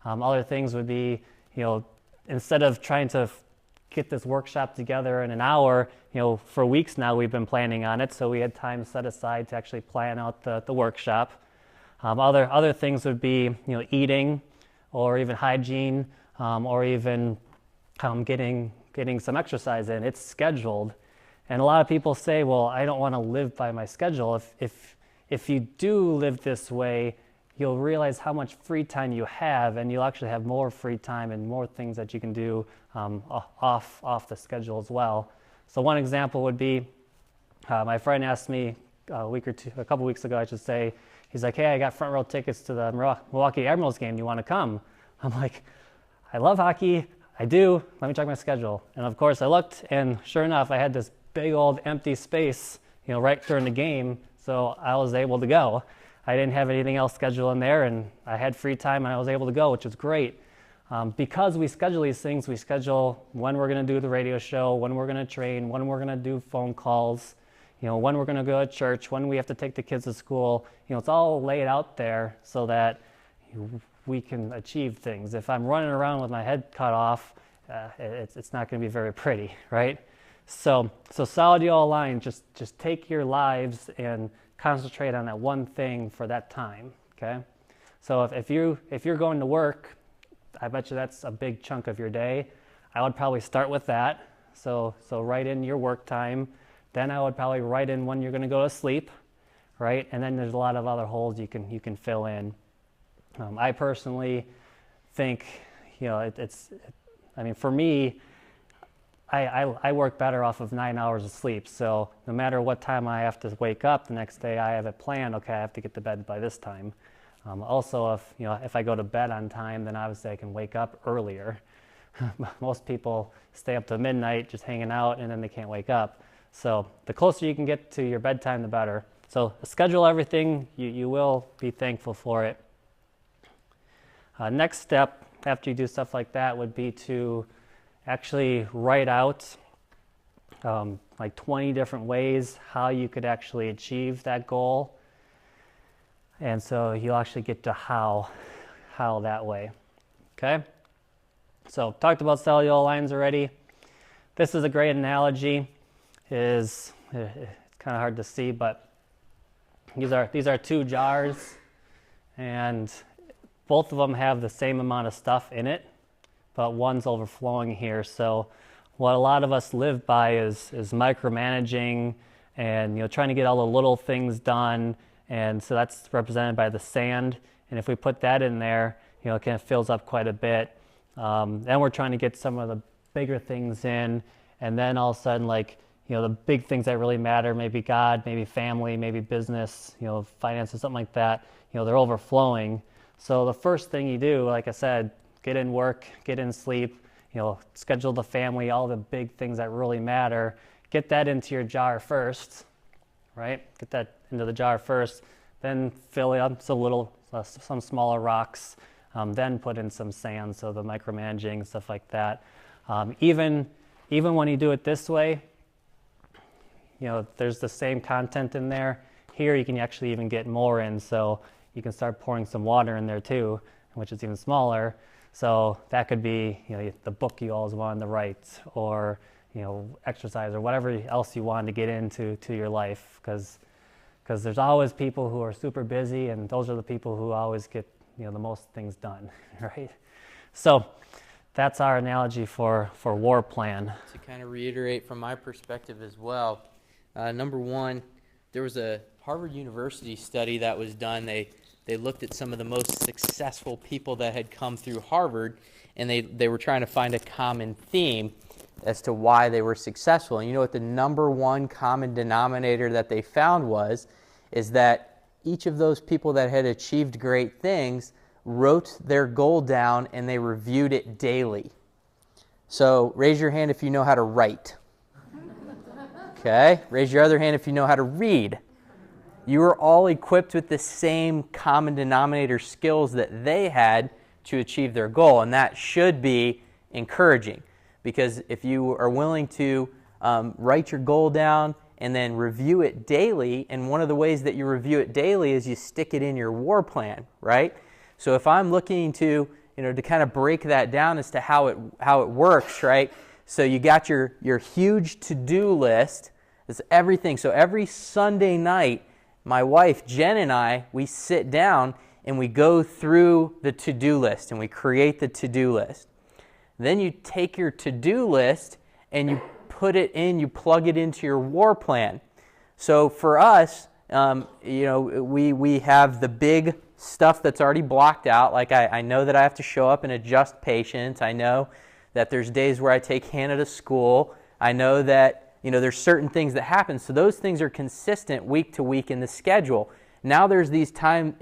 Other things would be, instead of trying to get this workshop together in an hour, for weeks now we've been planning on it. So we had time set aside to actually plan out the workshop. Other things would be, eating, or even hygiene, or even getting some exercise in. It's scheduled. And a lot of people say, well, I don't want to live by my schedule. If you do live this way, you'll realize how much free time you have, and you'll actually have more free time and more things that you can do off the schedule as well. So one example would be, my friend asked me a couple weeks ago, I should say, he's like, hey, I got front row tickets to the Milwaukee Admirals game. You want to come? I'm like, I love hockey. I do. Let me check my schedule. And of course I looked, and sure enough, I had this big old empty space, right during the game. So I was able to go. I didn't have anything else scheduled in there, and I had free time, and I was able to go, which was great. Because we schedule these things, we schedule when we're going to do the radio show, when we're going to train, when we're going to do phone calls, when we're going to go to church, when we have to take the kids to school. It's all laid out there so that we can achieve things. If I'm running around with my head cut off, it's not going to be very pretty, right? So solid yellow line, just take your lives and concentrate on that one thing for that time, okay? So if you're going to work, I bet you that's a big chunk of your day. I would probably start with that. So write in your work time. Then I would probably write in when you're going to go to sleep, right? And then there's a lot of other holes you can fill in. I personally think, for me, I work better off of 9 hours of sleep. So no matter what time I have to wake up the next day, I have it planned. Okay, I have to get to bed by this time. Also, if I go to bed on time, then obviously I can wake up earlier. Most people stay up to midnight just hanging out, and then they can't wake up. So the closer you can get to your bedtime, the better. So schedule everything. You will be thankful for it. Next step after you do stuff like that would be to actually write out like 20 different ways how you could actually achieve that goal. And so you'll actually get to how that way. Okay? So talked about cellular lines already. This is a great analogy. It's kind of hard to see, but these are two jars, and both of them have the same amount of stuff in it, but one's overflowing here. So what a lot of us live by is micromanaging and trying to get all the little things done, and so that's represented by the sand. And if we put that in there, it kind of fills up quite a bit. Then we're trying to get some of the bigger things in, and then all of a sudden, the big things that really matter, maybe God, maybe family, maybe business, finances, something like that, they're overflowing. So the first thing you do, like I said, get in work, get in sleep, schedule the family, all the big things that really matter. Get that into your jar first, right? Get that into the jar first, then fill it up some smaller rocks, then put in some sand, so the micromanaging, stuff like that. Even when you do it this way, there's the same content in there. Here you can actually even get more in, so you can start pouring some water in there too, which is even smaller. So that could be the book you always wanted to write, or exercise, or whatever else you want to get into your life, because there's always people who are super busy, and those are the people who always get the most things done, right? So that's our analogy for war plan. To kind of reiterate from my perspective as well, number one, there was a Harvard University study that was done. They looked at some of the most successful people that had come through Harvard, and they were trying to find a common theme as to why they were successful. And you know what the number one common denominator that they found is that each of those people that had achieved great things wrote their goal down and they reviewed it daily. So raise your hand if you know how to write. Okay, raise your other hand if you know how to read. You were all equipped with the same common denominator skills that they had to achieve their goal, and that should be encouraging, because if you are willing to write your goal down and then review it daily, and one of the ways that you review it daily is you stick it in your war plan, right? So if I'm looking to kind of break that down as to how it works, right? So you got your huge to-do list. It's everything. So every Sunday night, my wife, Jen, and I, we sit down and we go through the to-do list and we create the to-do list. Then you take your to-do list and you put it in, you plug it into your war plan. So for us, we have the big stuff that's already blocked out. Like I know that I have to show up and adjust patients. I know that there's days where I take Hannah to school. I know that there's certain things that happen. So those things are consistent week to week in the schedule. Now there's these time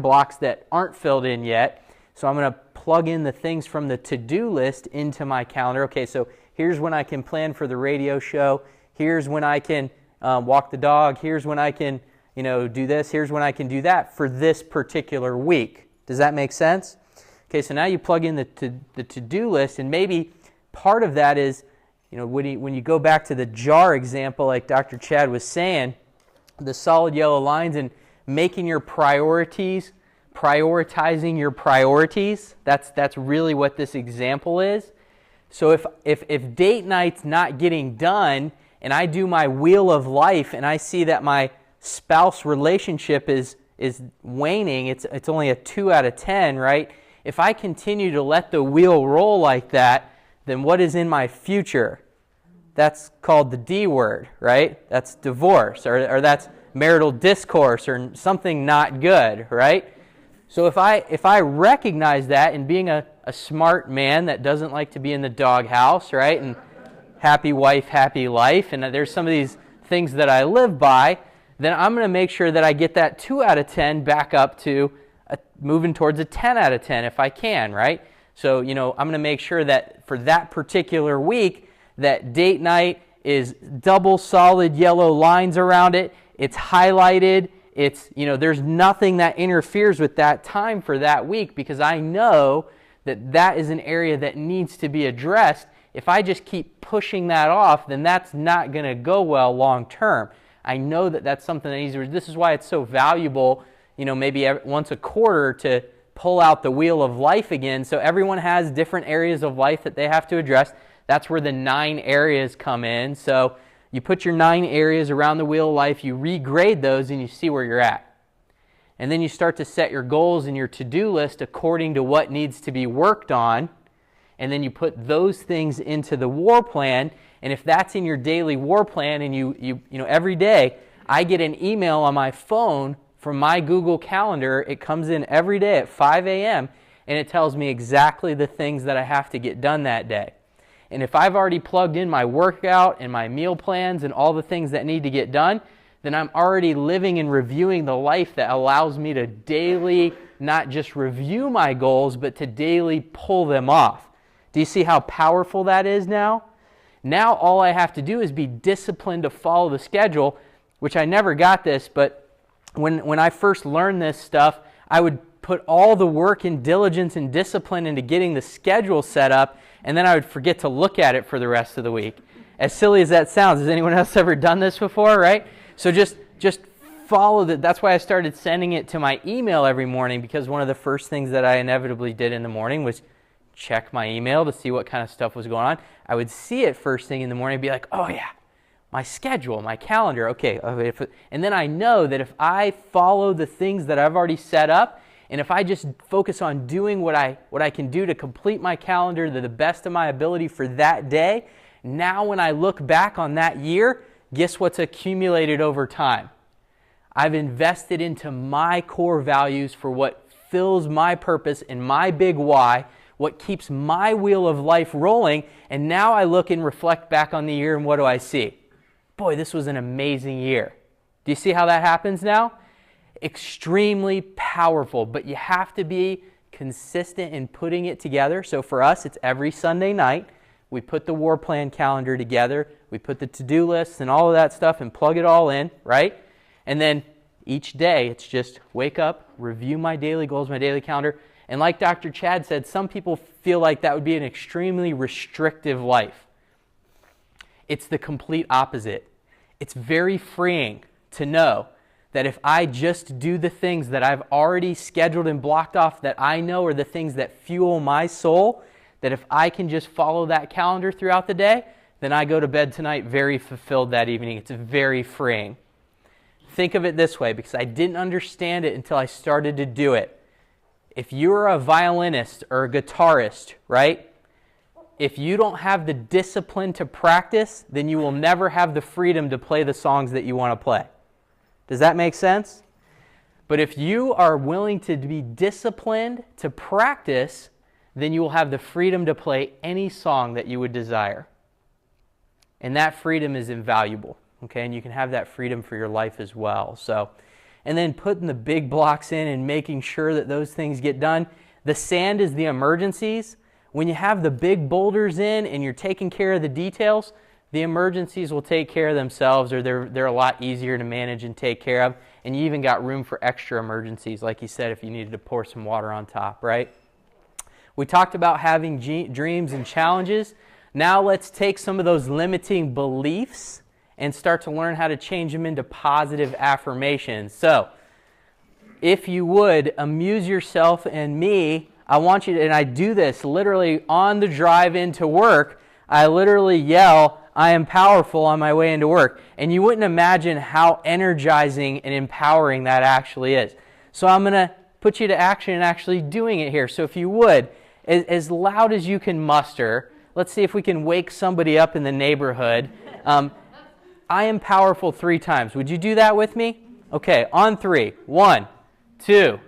blocks that aren't filled in yet. So I'm going to plug in the things from the to-do list into my calendar. Okay, so here's when I can plan for the radio show. Here's when I can walk the dog. Here's when I can, do this. Here's when I can do that for this particular week. Does that make sense? Okay, so now you plug in the to-do list, and maybe part of that is, when you go back to the jar example, like Dr. Chad was saying, the solid yellow lines and making your priorities, prioritizing your priorities. That's really what this example is. So if date night's not getting done and I do my wheel of life and I see that my spouse relationship is waning, it's only a 2 out of 10, right? If I continue to let the wheel roll like that, then what is in my future? That's called the D word, right? That's divorce, or that's marital discourse, or something not good, right? So if I recognize that, and being a smart man that doesn't like to be in the doghouse, right, and happy wife, happy life, and there's some of these things that I live by, then I'm going to make sure that I get that 2 out of 10 back up to moving towards a 10 out of 10 if I can, right? So, I'm going to make sure that for that particular week, that date night is double solid yellow lines around it. It's highlighted. It's, there's nothing that interferes with that time for that week, because I know that is an area that needs to be addressed. If I just keep pushing that off, then that's not going to go well long term. I know that that's something that needs to. This is why it's so valuable, maybe once a quarter to pull out the wheel of life again. So everyone has different areas of life that they have to address. That's where the 9 areas come in. So you put your 9 areas around the wheel of life, you regrade those, and you see where you're at. And then you start to set your goals and your to-do list according to what needs to be worked on. And then you put those things into the war plan. And if that's in your daily war plan, and you every day, I get an email on my phone from my Google Calendar. It comes in every day at 5 a.m. and it tells me exactly the things that I have to get done that day. And if I've already plugged in my workout and my meal plans and all the things that need to get done, then I'm already living and reviewing the life that allows me to daily not just review my goals, but to daily pull them off. Do you see how powerful that is now? Now all I have to do is be disciplined to follow the schedule, which I never got this, but when I first learned this stuff, I would put all the work and diligence and discipline into getting the schedule set up, and then I would forget to look at it for the rest of the week. As silly as that sounds, has anyone else ever done this before, right? So just follow that. That's why I started sending it to my email every morning, because one of the first things that I inevitably did in the morning was check my email to see what kind of stuff was going on. I would see it first thing in the morning and be like, oh yeah, my schedule, my calendar, okay. And then I know that if I follow the things that I've already set up, and if I just focus on doing what I can do to complete my calendar to the best of my ability for that day, now when I look back on that year, guess what's accumulated over time? I've invested into my core values for what fills my purpose and my big why, what keeps my wheel of life rolling, and now I look and reflect back on the year, and what do I see? Boy, this was an amazing year. Do you see how that happens now? Extremely powerful, but you have to be consistent in putting it together. So for us, it's every Sunday night. We put the war plan calendar together. We put the to-do lists and all of that stuff and plug it all in, right? And then each day, it's just wake up, review my daily goals, my daily calendar. And like Dr. Chad said, some people feel like that would be an extremely restrictive life. It's the complete opposite. It's very freeing to know that if I just do the things that I've already scheduled and blocked off that I know are the things that fuel my soul, that if I can just follow that calendar throughout the day, then I go to bed tonight very fulfilled that evening. It's very freeing. think of it this way, because I didn't understand it until I started to do it. If you're a violinist or a guitarist, right? If you don't have the discipline to practice, then you will never have the freedom to play the songs that you want to play. Does that make sense? But if you are willing to be disciplined to practice, then you will have the freedom to play any song that you would desire. And that freedom is invaluable, okay? And you can have that freedom for your life as well. So, and then putting the big blocks in and making sure that those things get done. The sand is the emergencies. When you have the big boulders in and you're taking care of the details, the emergencies will take care of themselves, or they're a lot easier to manage and take care of. And you even got room for extra emergencies, like you said, if you needed to pour some water on top, right? We talked about having dreams and challenges. Now let's take some of those limiting beliefs and start to learn how to change them into positive affirmations. So, if you would, amuse yourself and me. I want you to, and I do this literally on the drive into work. I literally yell, "I am powerful," on my way into work. And you wouldn't imagine how energizing and empowering that actually is. So I'm going to put you to action and actually doing it here. So if you would, as loud as you can muster, let's see if we can wake somebody up in the neighborhood. I am powerful 3 times. Would you do that with me? Okay, on 3. 1, 2,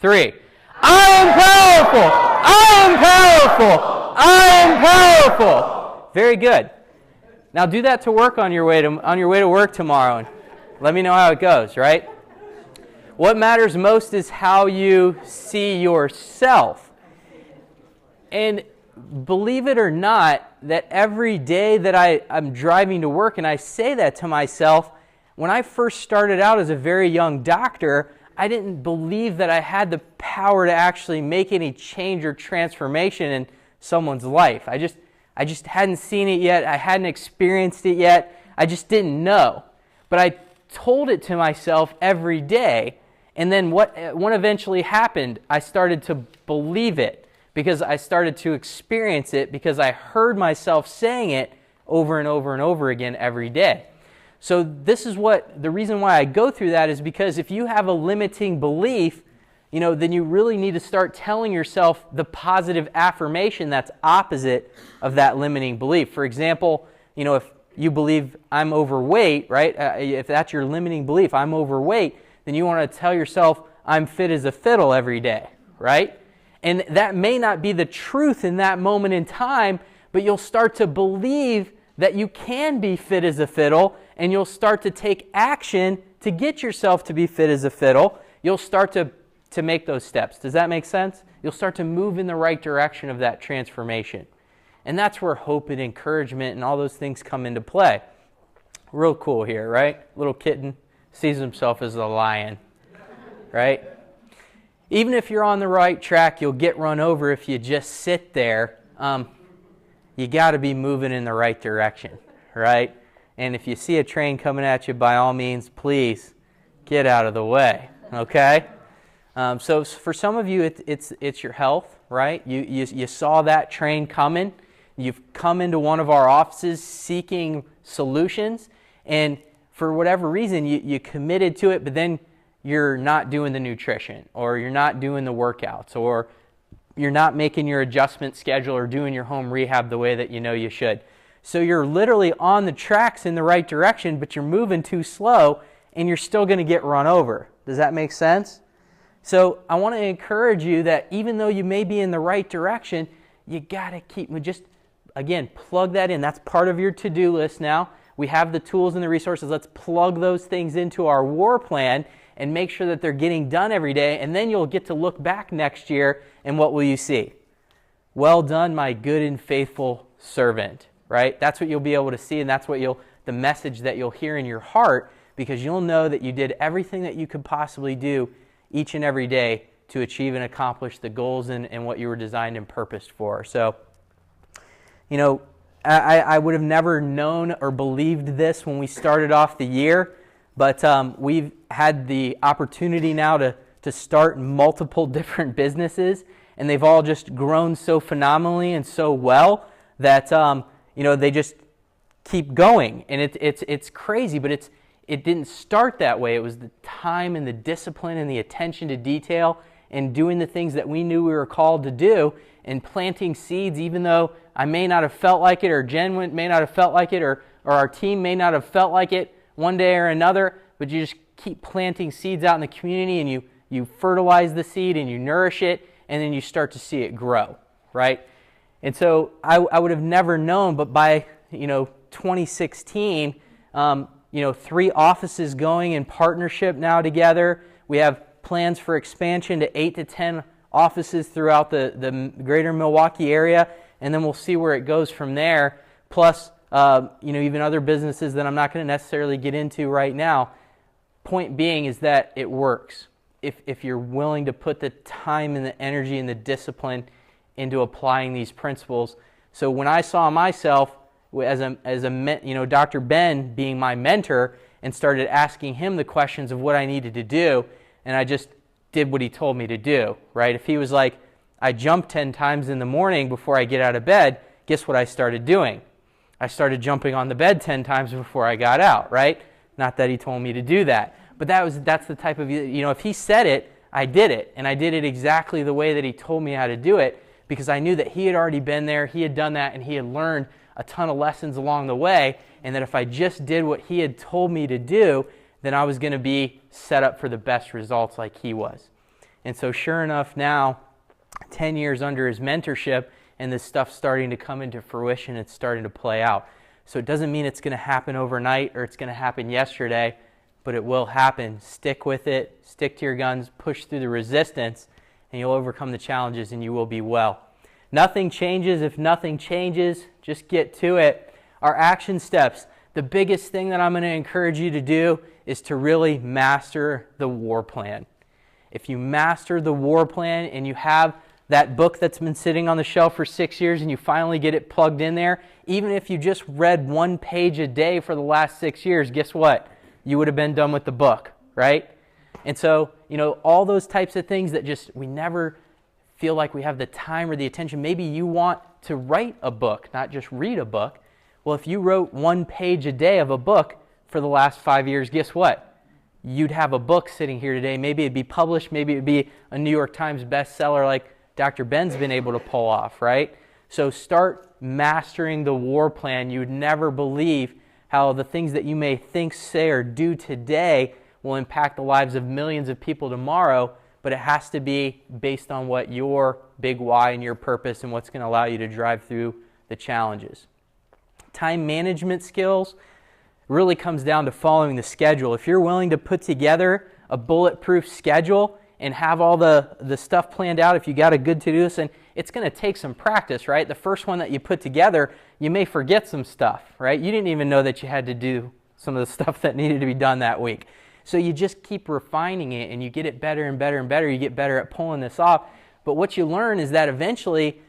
3. I am powerful! I am powerful! I am powerful! Very good. Now do that to work on your way to work tomorrow, and let me know how it goes, right? What matters most is how you see yourself. And believe it or not, that every day that I'm driving to work and I say that to myself, when I first started out as a very young doctor, I didn't believe that I had the power to actually make any change or transformation in someone's life. I just hadn't seen it yet. I hadn't experienced it yet. I just didn't know. But I told it to myself every day. And then what eventually happened, I started to believe it because I started to experience it because I heard myself saying it over and over and over again every day. So this is the reason why I go through that is because if you have a limiting belief, then you really need to start telling yourself the positive affirmation that's opposite of that limiting belief. For example, if you believe I'm overweight, right? If that's your limiting belief, I'm overweight, then you want to tell yourself I'm fit as a fiddle every day, right? And that may not be the truth in that moment in time, but you'll start to believe that you can be fit as a fiddle, and you'll start to take action to get yourself to be fit as a fiddle. You'll start to make those steps. Does that make sense? You'll start to move in the right direction of that transformation. And that's where hope and encouragement and all those things come into play. Real cool here, right? Little kitten sees himself as a lion, right? Even if you're on the right track, you'll get run over if you just sit there. You got to be moving in the right direction, right? And if you see a train coming at you, by all means, please get out of the way, okay? So for some of you, it's your health, right? You saw that train coming. You've come into one of our offices seeking solutions, and for whatever reason, you committed to it, but then you're not doing the nutrition, or you're not doing the workouts, or you're not making your adjustment schedule or doing your home rehab the way that you know you should. So you're literally on the tracks in the right direction, but you're moving too slow, and you're still going to get run over. Does that make sense? So I want to encourage you that even though you may be in the right direction, you got to again, plug that in. That's part of your to-do list now. We have the tools and the resources. Let's plug those things into our war plan and make sure that they're getting done every day, and then you'll get to look back next year, and what will you see? Well done, my good and faithful servant, right? That's what you'll be able to see, and that's what the message that you'll hear in your heart, because you'll know that you did everything that you could possibly do each and every day to achieve and accomplish the goals and what you were designed and purposed for. So, I would have never known or believed this when we started off the year, but we've had the opportunity now to start multiple different businesses, and they've all just grown so phenomenally and so well that they just keep going, and it's crazy, but it didn't start that way. It was the time and the discipline and the attention to detail and doing the things that we knew we were called to do and planting seeds, even though I may not have felt like it, or Jen may not have felt like it, or our team may not have felt like it one day or another, but you just keep planting seeds out in the community, and you fertilize the seed and you nourish it, and then you start to see it grow, right? And so I would have never known, but by 2016, 3 offices going in partnership now together. We have plans for expansion to 8 to 10 offices throughout the greater Milwaukee area, and then we'll see where it goes from there. Plus, even other businesses that I'm not going to necessarily get into right now. Point being is that it works if you're willing to put the time and the energy and the discipline into applying these principles. So when I saw myself as Dr. Ben being my mentor and started asking him the questions of what I needed to do, and I just did what he told me to do, right? If he was like, I jump 10 times in the morning before I get out of bed, guess what I started doing? I started jumping on the bed 10 times before I got out, right? Not that he told me to do that, but that's the type of, if he said it, I did it, and I did it exactly the way that he told me how to do it, because I knew that he had already been there, he had done that, and he had learned a ton of lessons along the way, and that if I just did what he had told me to do, then I was going to be set up for the best results like he was. And so sure enough, now 10 years under his mentorship, and this stuff's starting to come into fruition, it's starting to play out. So it doesn't mean it's going to happen overnight or it's going to happen yesterday, but it will happen. Stick with it, stick to your guns, push through the resistance, and you'll overcome the challenges and you will be well. Nothing changes if nothing changes. Just get to it. Our action steps. The biggest thing that I'm going to encourage you to do is to really master the war plan. If you master the war plan and you have that book that's been sitting on the shelf for 6 years and you finally get it plugged in there, even if you just read 1 page a day for the last 6 years, guess what? You would have been done with the book, right? And so, all those types of things that we never feel like we have the time or the attention. Maybe you want to write a book, not just read a book. Well, if you wrote 1 page a day of a book for the last 5 years, guess what? You'd have a book sitting here today. Maybe it'd be published. Maybe it'd be a New York Times bestseller like Dr. Ben's been able to pull off, right? So start mastering the war plan. You would never believe how the things that you may think, say, or do today will impact the lives of millions of people tomorrow, but it has to be based on what your big why and your purpose and what's going to allow you to drive through the challenges. Time management skills really comes down to following the schedule. If you're willing to put together a bulletproof schedule and have all the stuff planned out, if you got a good to-do list, and it's going to take some practice, right? The first one that you put together, you may forget some stuff, right? You didn't even know that you had to do some of the stuff that needed to be done that week. So you just keep refining it and you get it better and better and better. You get better at pulling this off. But what you learn is that eventually,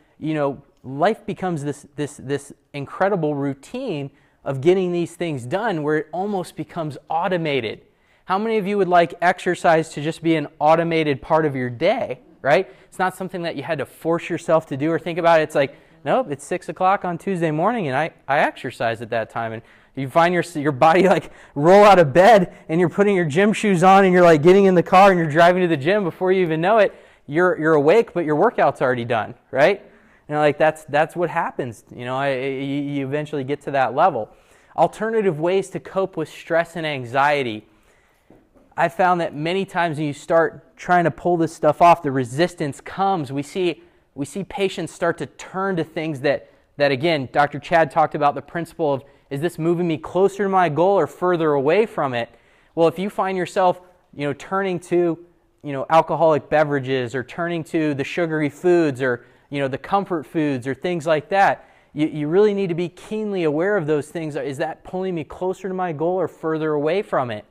life becomes this incredible routine of getting these things done where it almost becomes automated. How many of you would like exercise to just be an automated part of your day, right? It's not something that you had to force yourself to do or think about. It's like, nope, it's 6 o'clock on Tuesday morning and I exercise at that time. And you find your body like roll out of bed and you're putting your gym shoes on and you're like getting in the car and you're driving to the gym. Before you even know it, you're awake, but your workout's already done, right? That's what happens. You eventually get to that level. Alternative ways to cope with stress and anxiety. I found that many times when you start trying to pull this stuff off, the resistance comes. We see patients start to turn to things that again, Dr. Chad talked about the principle of, is this moving me closer to my goal or further away from it? Well, if you find yourself, turning to, alcoholic beverages or turning to the sugary foods or, the comfort foods or things like that, you really need to be keenly aware of those things. Is that pulling me closer to my goal or further away from it?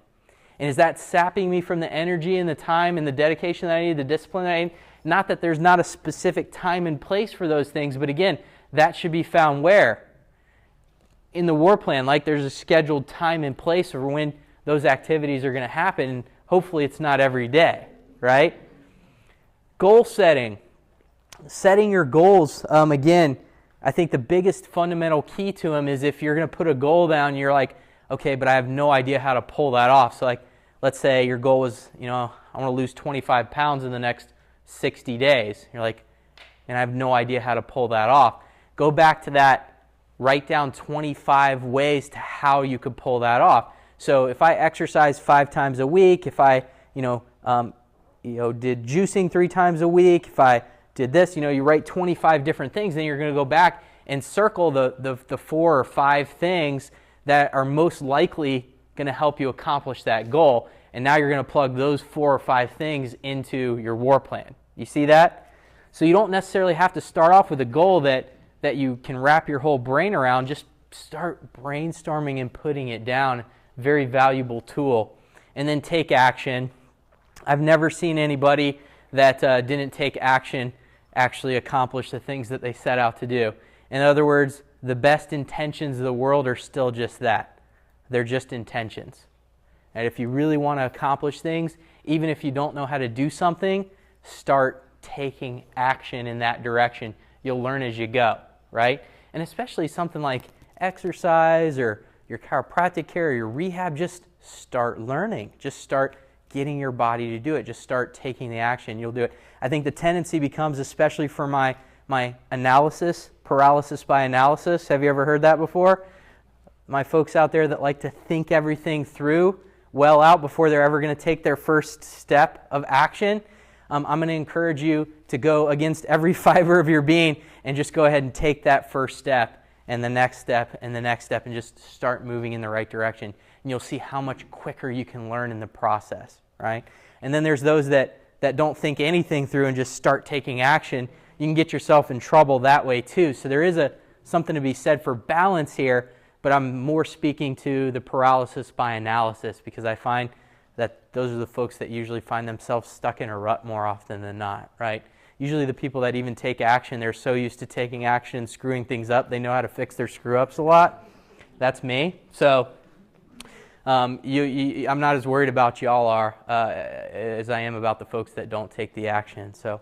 And is that sapping me from the energy and the time and the dedication that I need, the discipline that I need? Not that there's not a specific time and place for those things, but again, that should be found where? In the war plan, like there's a scheduled time and place for when those activities are going to happen. And hopefully it's not every day, right? Goal setting. Setting your goals, again, I think the biggest fundamental key to them is if you're going to put a goal down, you're like, Okay, but I have no idea how to pull that off. So like, let's say your goal was, I want to lose 25 pounds in the next 60 days. You're like, and I have no idea how to pull that off. Go back to that, write down 25 ways to how you could pull that off. So if I exercise 5 times a week, if I, did juicing 3 times a week, if I did this, you write 25 different things, then you're going to go back and circle the 4 or 5 things that are most likely going to help you accomplish that goal. And now you're going to plug those 4 or 5 things into your war plan. You see that? So you don't necessarily have to start off with a goal that you can wrap your whole brain around. Just start brainstorming and putting it down. Very valuable tool. And then take action. I've never seen anybody that didn't take action actually accomplish the things that they set out to do. In other words, the best intentions of the world are still just that. They're just intentions. And if you really want to accomplish things, even if you don't know how to do something, start taking action in that direction. You'll learn as you go, right? And especially something like exercise or your chiropractic care or your rehab, just start learning. Just start getting your body to do it. Just start taking the action. You'll do it. I think the tendency becomes, especially for my analysis, paralysis by analysis. Have you ever heard that before? My folks out there that like to think everything through well out before they're ever going to take their first step of action. I'm going to encourage you to go against every fiber of your being and just go ahead and take that first step and the next step and the next step and just start moving in the right direction. And you'll see how much quicker you can learn in the process, right? And then there's those that don't think anything through and just start taking action. You can get yourself in trouble that way too. So there is something to be said for balance here, but I'm more speaking to the paralysis by analysis because I find that those are the folks that usually find themselves stuck in a rut more often than not, right? Usually the people that even take action, they're so used to taking action and screwing things up, they know how to fix their screw-ups a lot. That's me. So I'm not as worried about y'all are as I am about the folks that don't take the action. So